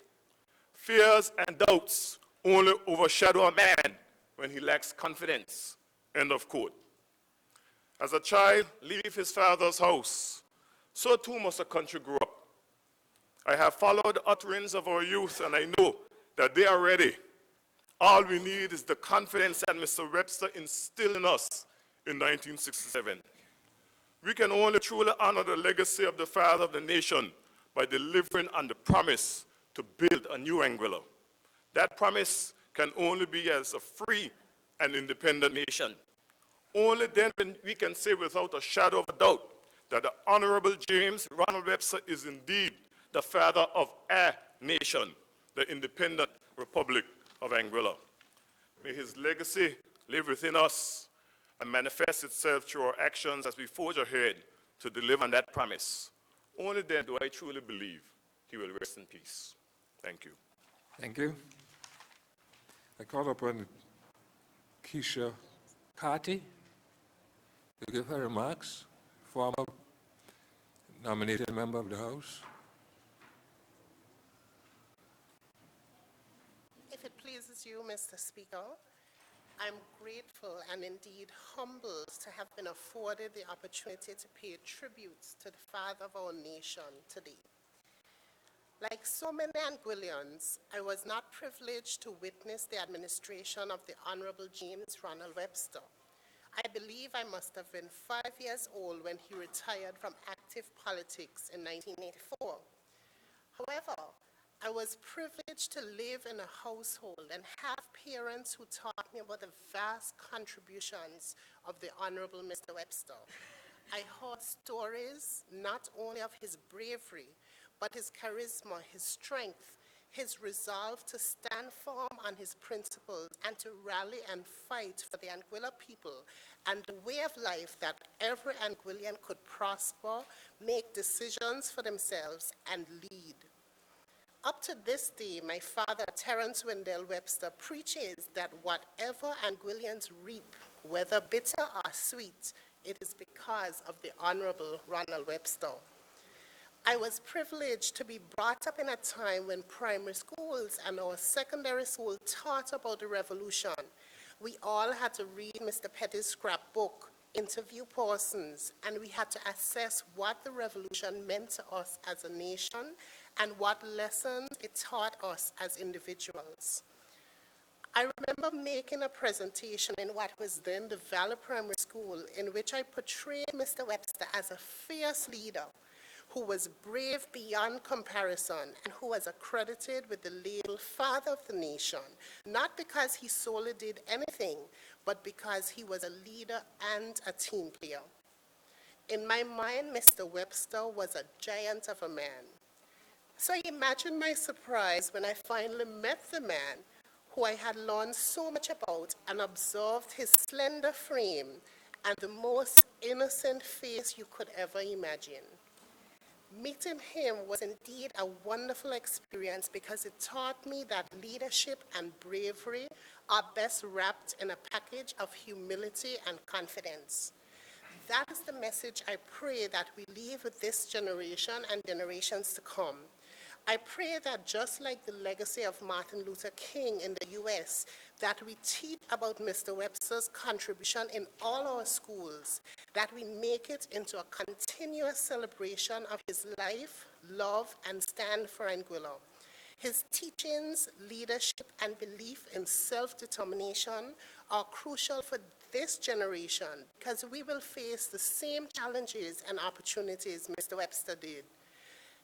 Fears and doubts only overshadow a man when he lacks confidence," end of quote. As a child leave his father's house, so too must a country grow up. I have followed the utterings of our youth, and I know that they are ready. All we need is the confidence that Mr. Webster instilled in us in 1967. We can only truly honor the legacy of the father of the nation by delivering on the promise to build a new Anguilla. That promise can only be as a free and independent nation. Only then we can say without a shadow of a doubt that the Honorable James Ronald Webster is indeed the father of a nation, the independent Republic of Anguilla. May his legacy live within us and manifest itself through our actions as we forge ahead to deliver on that promise. Only then do I truly believe he will rest in peace. Thank you. Thank you. I call upon Keisha Carty to give her remarks, former nominated member of the House. If it pleases you, Mr. Speaker, I'm grateful and indeed humbled to have been afforded the opportunity to pay tributes to the father of our nation today. Like so many Anguillians, I was not privileged to witness the administration of the Honorable James Ronald Webster. I believe I must have been 5 years old when he retired from active politics in 1984. However, I was privileged to live in a household and have parents who taught me about the vast contributions of the Honorable Mr. Webster. I heard stories not only of his bravery, but his charisma, his strength, his resolve to stand firm on his principles and to rally and fight for the Anguilla people and the way of life that every Anguillian could prosper, make decisions for themselves, and lead. Up to this day, my father, Terence Wendell Webster, preaches that whatever Anguillians reap, whether bitter or sweet, it is because of the Honorable Ronald Webster. I was privileged to be brought up in a time when primary schools and our secondary school taught about the revolution. We all had to read Mr. Petty's scrapbook, interview persons, and we had to assess what the revolution meant to us as a nation and what lessons it taught us as individuals. I remember making a presentation in what was then the Valley Primary School, in which I portrayed Mr. Webster as a fierce leader who was brave beyond comparison and who was accredited with the label Father of the Nation, not because he solely did anything, but because he was a leader and a team player. In my mind, Mr. Webster was a giant of a man. So imagine my surprise when I finally met the man who I had learned so much about and observed his slender frame and the most innocent face you could ever imagine. Meeting him was indeed a wonderful experience because it taught me that leadership and bravery are best wrapped in a package of humility and confidence. That is the message I pray that we leave with this generation and generations to come. I pray that just like the legacy of Martin Luther King in the US, that we teach about Mr. Webster's contribution in all our schools, that we make it into a continuous celebration of his life, love, and stand for Anguilla. His teachings, leadership, and belief in self-determination are crucial for this generation because we will face the same challenges and opportunities Mr. Webster did.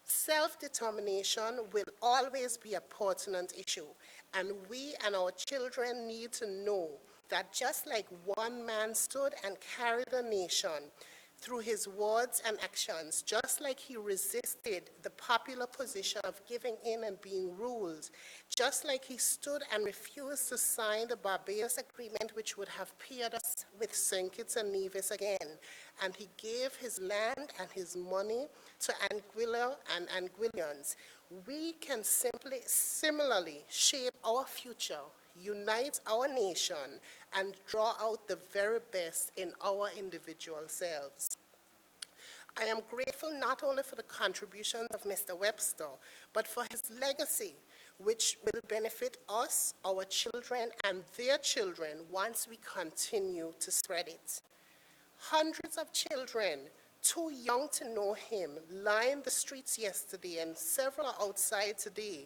Self-determination will always be a pertinent issue, and we and our children need to know that just like one man stood and carried a nation through his words and actions, just like he resisted the popular position of giving in and being ruled, just like he stood and refused to sign the Barbados Agreement, which would have paired us with St. Kitts and Nevis again, and he gave his land and his money to Anguilla and Anguillians, we can similarly shape our future, unite our nation, and draw out the very best in our individual selves. I am grateful not only for the contributions of Mr. Webster, but for his legacy, which will benefit us, our children, and their children once we continue to spread it. Hundreds of children too young to know him lined the streets yesterday and several outside today.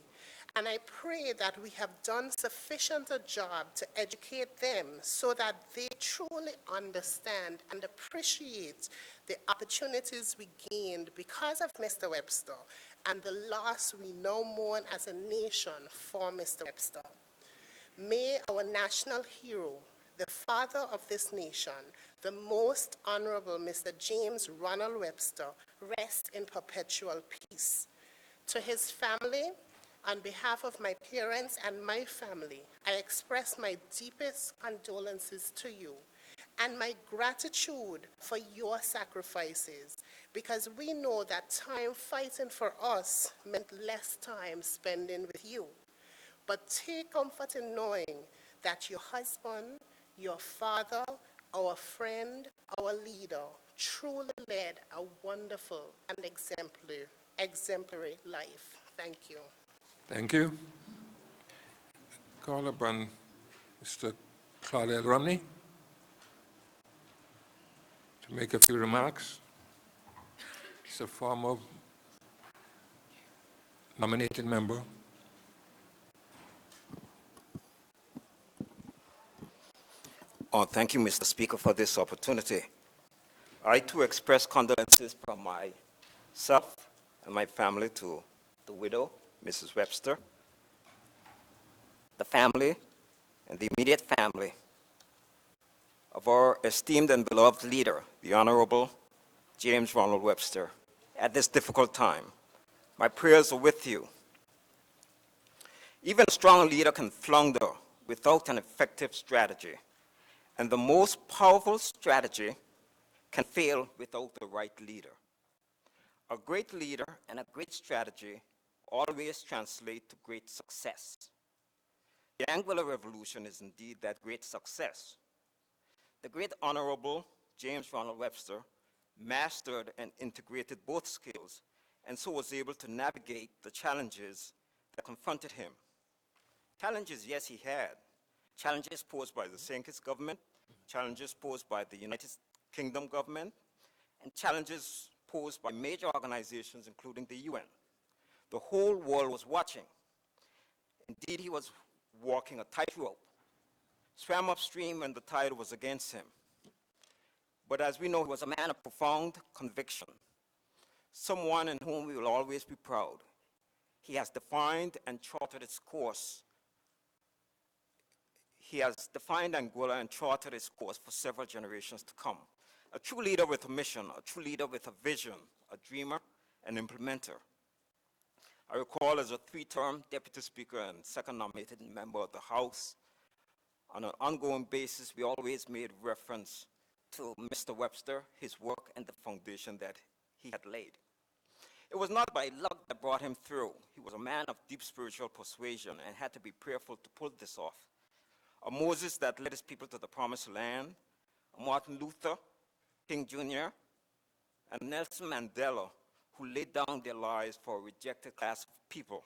And I pray that we have done sufficient a job to educate them so that they truly understand and appreciate the opportunities we gained because of Mr. Webster and the loss we now mourn as a nation for Mr. Webster. May our national hero, the father of this nation, the most honorable Mr. James Ronald Webster, rest in perpetual peace. To his family, on behalf of my parents and my family, I express my deepest condolences to you and my gratitude for your sacrifices, because we know that time fighting for us meant less time spending with you. But take comfort in knowing that your husband, your father, our friend, our leader, truly led a wonderful and exemplary life. Thank you. Thank you. Call upon Mr. Claudel Romney to make a few remarks. He's a former nominated member. Oh, thank you, Mr. Speaker, for this opportunity. I too express condolences from myself and my family to the widow, Mrs. Webster, the family and the immediate family of our esteemed and beloved leader, the Honorable James Ronald Webster. At this difficult time, my prayers are with you. Even a strong leader can flounder without an effective strategy, and the most powerful strategy can fail without the right leader. A great leader and a great strategy always translate to great success. The Anguilla Revolution is indeed that great success. The great Honorable James Ronald Webster mastered and integrated both skills, and so was able to navigate the challenges that confronted him. Challenges, yes, he had. Challenges posed by the St. Kitts government, challenges posed by the United Kingdom government, and challenges posed by major organizations, including the UN. The whole world was watching. Indeed, he was walking a tightrope, swam upstream when the tide was against him. But as we know, he was a man of profound conviction, someone in whom we will always be proud. He has defined and charted its course. He has defined Anguilla and charted its course for several generations to come. A true leader with a mission, a true leader with a vision, a dreamer, an implementer. I recall as a three-term deputy speaker and second nominated member of the House, on an ongoing basis, we always made reference to Mr. Webster, his work, and the foundation that he had laid. It was not by luck that brought him through. He was a man of deep spiritual persuasion and had to be prayerful to pull this off. A Moses that led his people to the promised land, a Martin Luther King Jr., and Nelson Mandela, who laid down their lives for a rejected class of people.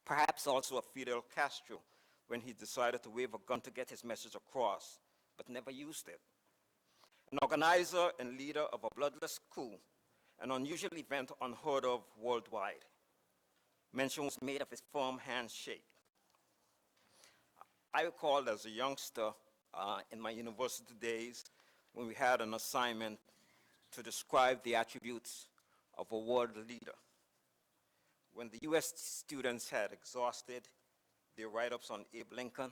Perhaps also a Fidel Castro, when he decided to wave a gun to get his message across, but never used it. An organizer and leader of a bloodless coup, an unusual event unheard of worldwide. Mention was made of his firm handshake. I recall as a youngster in my university days when we had an assignment to describe the attributes of a world leader. When the US students had exhausted their write-ups on Abe Lincoln,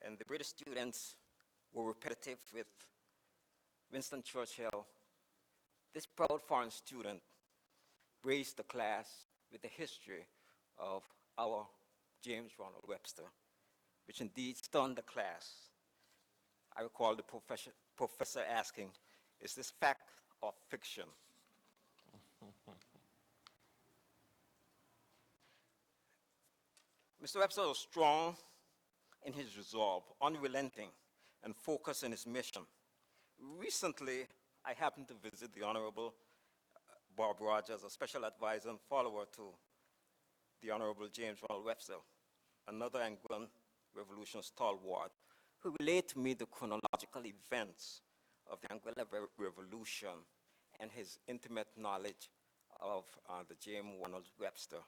and the British students were repetitive with Winston Churchill, this proud foreign student graced the class with the history of our James Ronald Webster, which indeed stunned the class. I recall the professor asking, "Is this fact or fiction?" Mr. Webster was strong in his resolve, unrelenting, and focused in his mission. Recently, I happened to visit the Honorable Bob Rogers, a special advisor and follower to the Honorable James Ronald Webster, another Anguillan Revolution stalwart, who relayed to me the chronological events of the Anguilla Revolution and his intimate knowledge of the James Ronald Webster.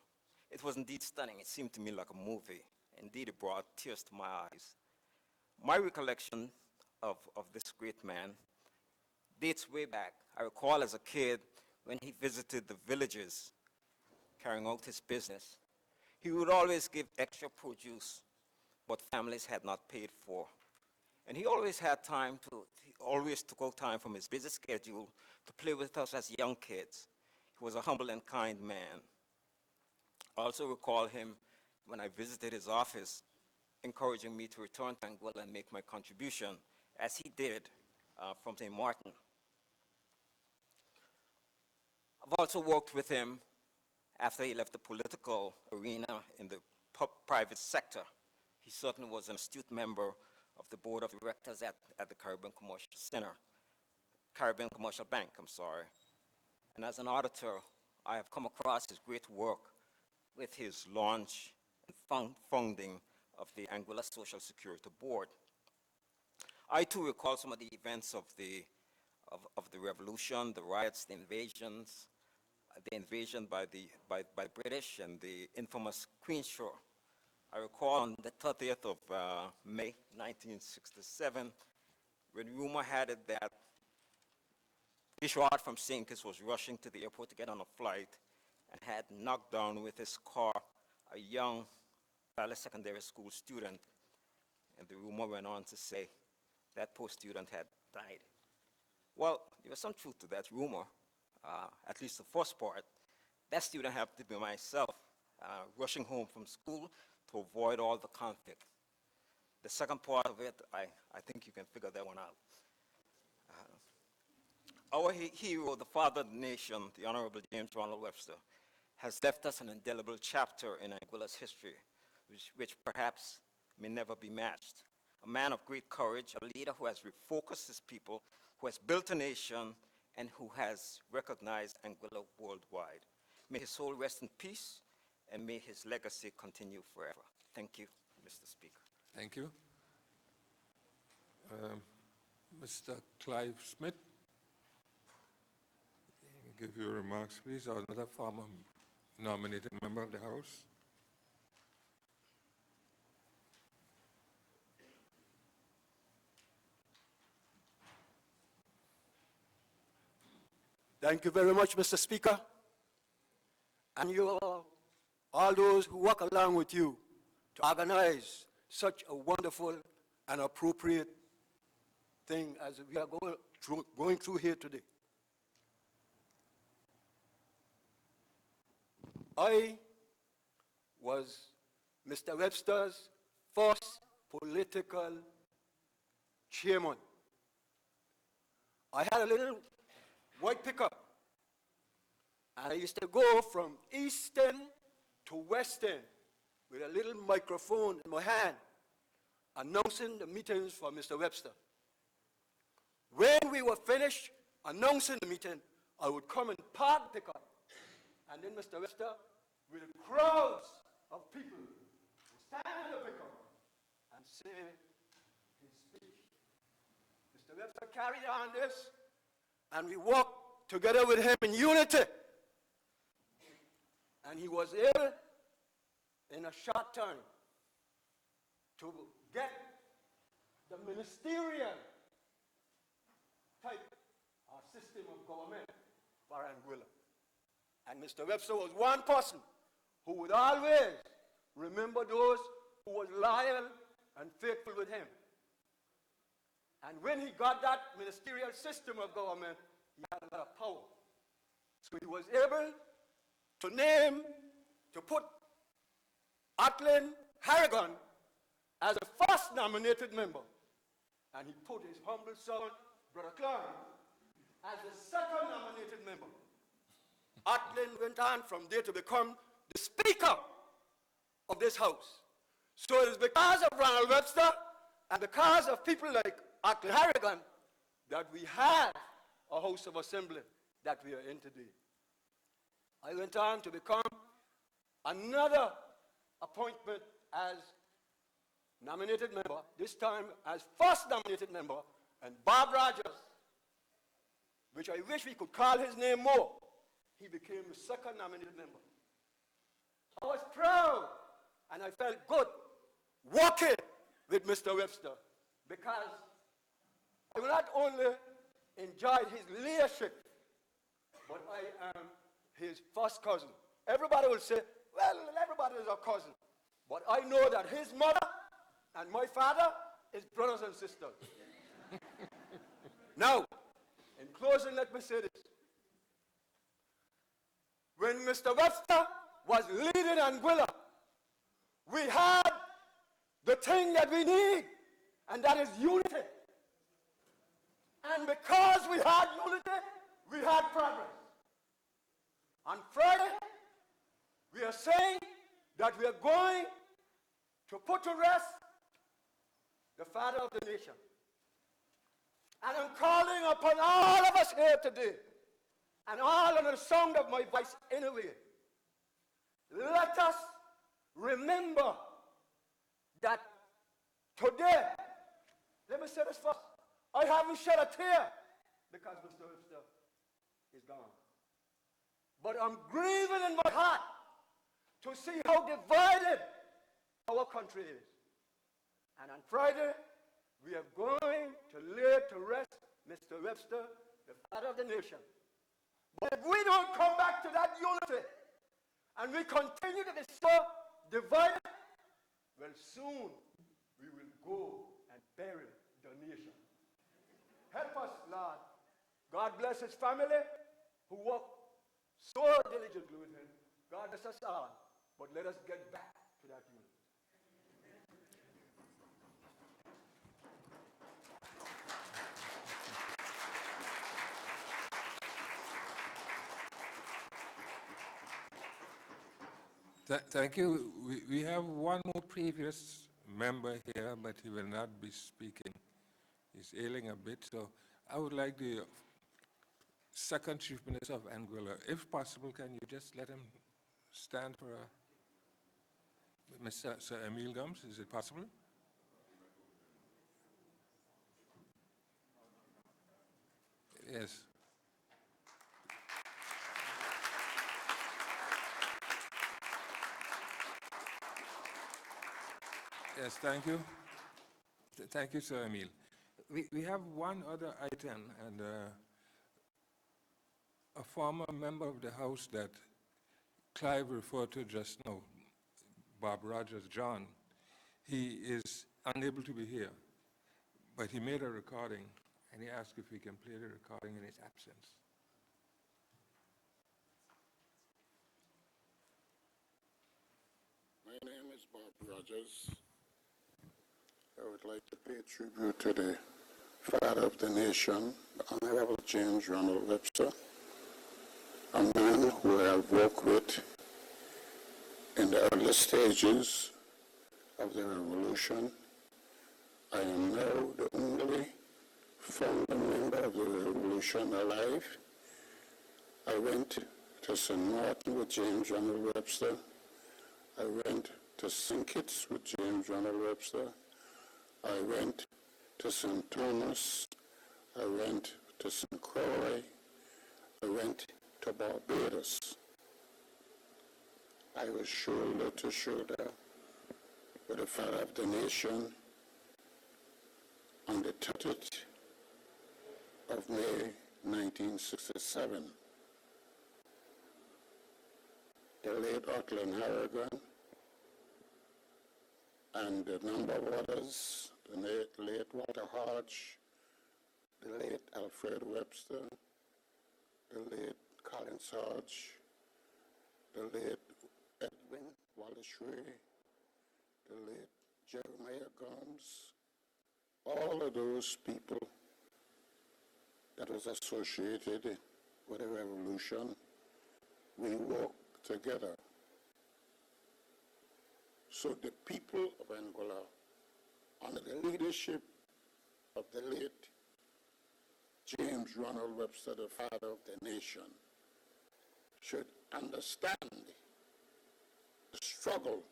It was indeed stunning. It seemed to me like a movie. Indeed, it brought tears to my eyes. My recollection of this great man dates way back. I recall as a kid when he visited the villages carrying out his business, he would always give extra produce what families had not paid for. And he always took out time from his busy schedule to play with us as young kids. He was a humble and kind man. I also recall him when I visited his office, encouraging me to return to Anguilla and make my contribution, as he did from St. Martin. I've also worked with him after he left the political arena in the private sector. He certainly was an astute member of the board of directors at the Caribbean Commercial Bank, I'm sorry. And as an auditor, I have come across his great work with his launch and founding of the Anguilla Social Security Board. I too recall some of the events of the revolution, the riots, the invasion by the British and the infamous Queen's-Shore. I recall on the 30th of May 1967, when rumor had it that Bishop from St. Kitts was rushing to the airport to get on a flight and had knocked down with his car a young Valley Secondary School student. And the rumor went on to say that poor student had died. Well, there was some truth to that rumor, at least the first part. That student happened to be myself, rushing home from school to avoid all the conflict. The second part of it, I think you can figure that one out. Our hero, the father of the nation, the Honorable James Ronald Webster, has left us an indelible chapter in Anguilla's history, which perhaps may never be matched. A man of great courage, a leader who has refocused his people, who has built a nation, and who has recognized Anguilla worldwide. May his soul rest in peace, and may his legacy continue forever. Thank you, Mr. Speaker. Thank you. Mr. Clive Smith, give your remarks, please, or another former nominated member of the House. Thank you very much, Mr. Speaker. And you all those who work along with you to organize such a wonderful and appropriate thing as we are going through here today. I was Mr. Webster's first political chairman. I had a little white pickup, and I used to go from East End to West End with a little microphone in my hand, announcing the meetings for Mr. Webster. When we were finished announcing the meeting, I would come and park the car. And then Mr. Webster, with crowds of people, would stand in the pickup and say his speech. Mr. Webster carried on this, and we walked together with him in unity. And he was able, in a short time, to get the ministerial type or system of government for Anguilla. And Mr. Webster was one person who would always remember those who were loyal and faithful with him. And when he got that ministerial system of government, he had a lot of power. So he was able to put Atlin Harrigan as a first nominated member. And he put his humble son, Brother Clark, as the second nominated member. Atlin went on from there to become the Speaker of this House. So it is because of Ronald Webster and because of people like Atlin Harrigan that we have a House of Assembly that we are in today. I went on to become another appointment as nominated member, this time as first nominated member, and Bob Rogers, which I wish we could call his name more, he became the second nominated member. I was proud and I felt good working with Mr. Webster because I not only enjoyed his leadership, but I am his first cousin. Everybody will say, well, everybody is a cousin. But I know that his mother and my father is brothers and sisters. Now, in closing, let me say this. When Mr. Webster was leading Anguilla, we had the thing that we need, and that is unity. And because we had unity, we had progress. On Friday, we are saying that we are going to put to rest the father of the nation. And I'm calling upon all of us here today, and all under the sound of my voice anyway. Let us remember that today, let me say this first, I haven't shed a tear because Mr. Webster is gone. But I'm grieving in my heart to see how divided our country is. And on Friday, we are going to lay to rest Mr. Webster, the father of the nation. But if we don't come back to that unity, and we continue to be so divided, well, soon we will go and bury the nation. Help us, Lord. God bless his family who work so diligently with him. God bless us all. But let us get back to that unity. Thank you. We have one more previous member here, but he will not be speaking. He's ailing a bit, so I would like the second Chief Minister of Anguilla, if possible, can you just let him stand for Mr. Sir Emil Gums? Is it possible? Yes. Yes, thank you. Thank you, Sir Emil. We have one other item, and a former member of the House that Clive referred to just now, Bob Rogers, John, he is unable to be here, but he made a recording, and he asked if we can play the recording in his absence. My name is Bob Rogers. I would like to pay tribute to the father of the nation, the Honorable James Ronald Webster, a man who I have worked with in the early stages of the revolution. I am now the only founder member of the revolution alive. I went to St. Martin with James Ronald Webster. I went to St. Kitts with James Ronald Webster. I went to St. Thomas. I went to St. Croix. I went to Barbados. I was shoulder to shoulder with the father of the nation on the 30th of May, 1967. The late Otland Harrigan and a number of others, the late Walter Hodge, the late Alfred Webster, the late Collins Hodge, the late Edwin Wallace Ray, the late Jeremiah Gums, all of those people that was associated with the revolution, we worked together. So the people of Angola, under the leadership of the late James Ronald Webster, the father of the nation, should understand the struggle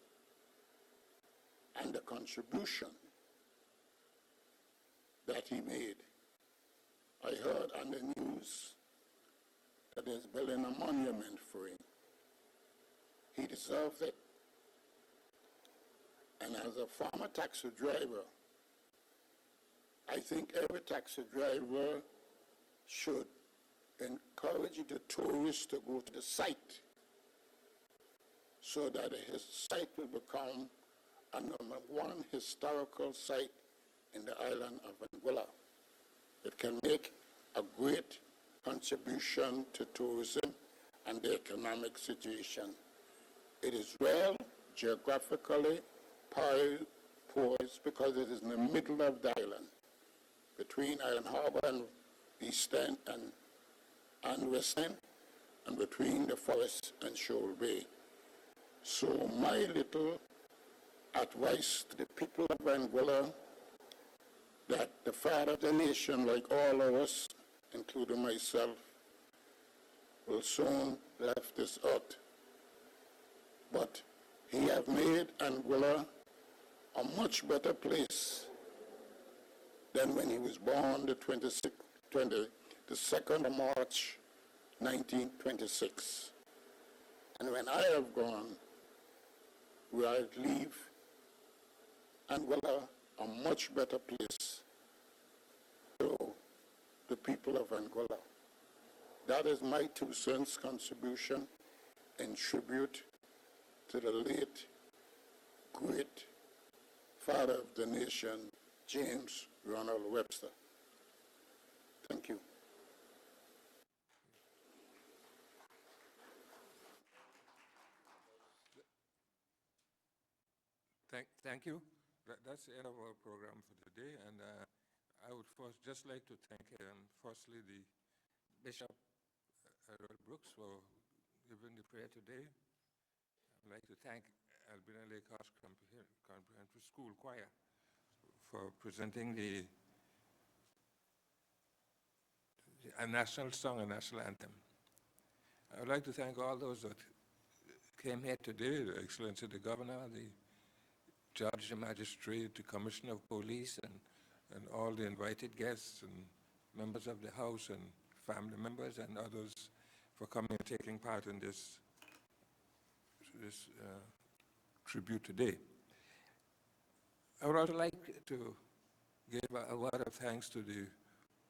and the contribution that he made. I heard on the news that there's building a monument for him. He deserved it. And as a former taxi driver, I think every taxi driver should encourage the tourists to go to the site so that his site will become a #1 historical site in the island of Anguilla. It can make a great contribution to tourism and the economic situation. It is well geographically poised because it is in the middle of the island, between Island Harbor and East End and West End, and between the forest and Shoal Bay. So my little advice to the people of Anguilla that the father of the nation, like all of us, including myself, will soon leave this earth. But he have made Anguilla a much better place than when he was born the 2nd of March, 1926. And when I have gone, will I leave Anguilla a much better place to the people of Anguilla. That is my 2 cents contribution in tribute to the late, great father of the nation, James Ronald Webster. Thank you. Thank you. That's the end of our program for today, and I would just like to thank, firstly, the Bishop Earl Brooks for giving the prayer today. I'd like to thank Albina Lake House Comprehensive School Choir for presenting a national song, a national anthem. I would like to thank all those that came here today, the Excellency the Governor, the Judge, the Magistrate, the Commissioner of Police, and all the invited guests and members of the House and family members and others for coming and taking part in this tribute today. I would also like to give a word of thanks to the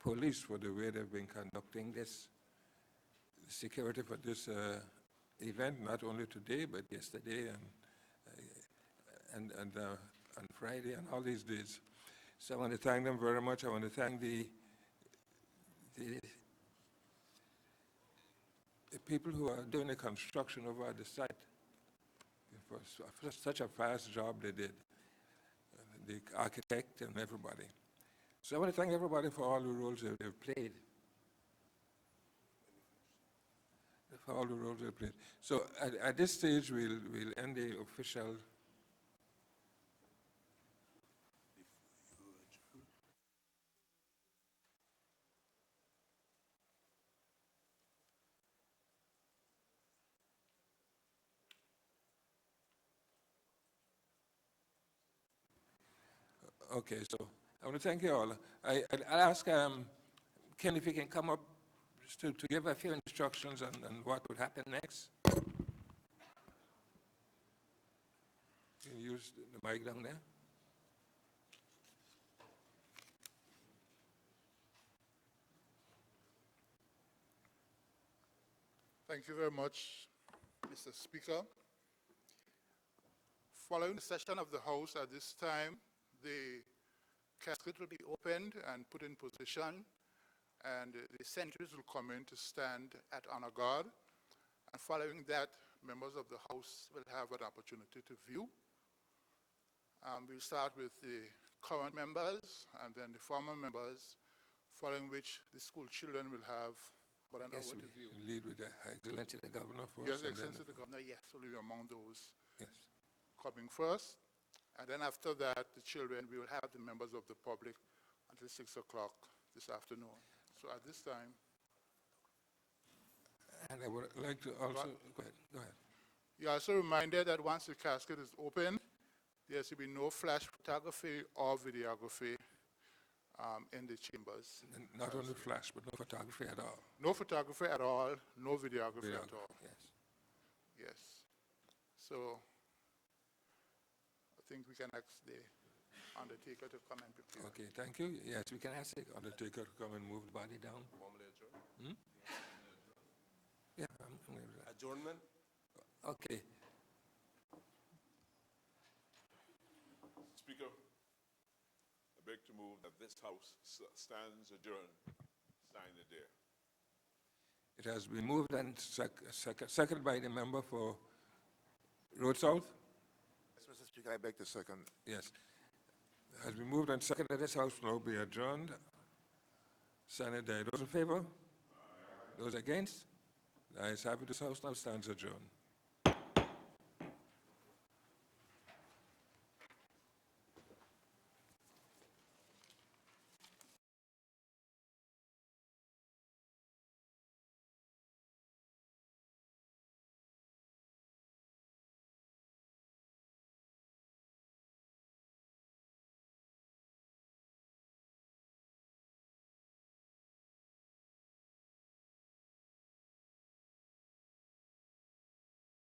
police for the way they've been conducting this security for this event, not only today, but yesterday and on Friday and all these days. So I want to thank them very much. I want to thank the people who are doing the construction over at the site for such a fast job they did, the architect and everybody. So I want to thank everybody for all the roles they've played. For all the roles they've played. So at this stage, we'll end the official. Okay, so I want to thank you all. I'll ask Ken if he can come up to give a few instructions on what would happen next. Can you use the mic down there? Thank you very much, Mr. Speaker. Following the session of the House at this time, the casket will be opened and put in position, and the sentries will come in to stand at honor guard. And following that, members of the House will have an opportunity to view. We'll start with the current members and then the former members, following which the school children will have about an hour to view. Lead with the Excellency the Governor first. Yes, Excellency the Governor, yes, will be among those coming first. And then after that, the children, we will have the members of the public until 6 o'clock this afternoon. So at this time. And I would like to also, go ahead. You're also reminded that once the casket is open, there should be no flash photography or videography in the chambers. And not only flash, but no photography at all. No photography at all, no videography at all. Yes. Yes. So I think we can ask the undertaker to come and prepare. Okay, thank you. Yes, we can ask the undertaker to come and move the body down. Yeah, I'm going to Adjournment? Okay. Speaker, I beg to move that this House stands adjourned. Sign it there. It has been moved and seconded by the member for Road South. Yes, Mr. Speaker, I beg to second. Yes. It has been moved and seconded. This House will now be adjourned. Sign there. Those in favor? Those against? The ayes have it. This House now stands adjourned.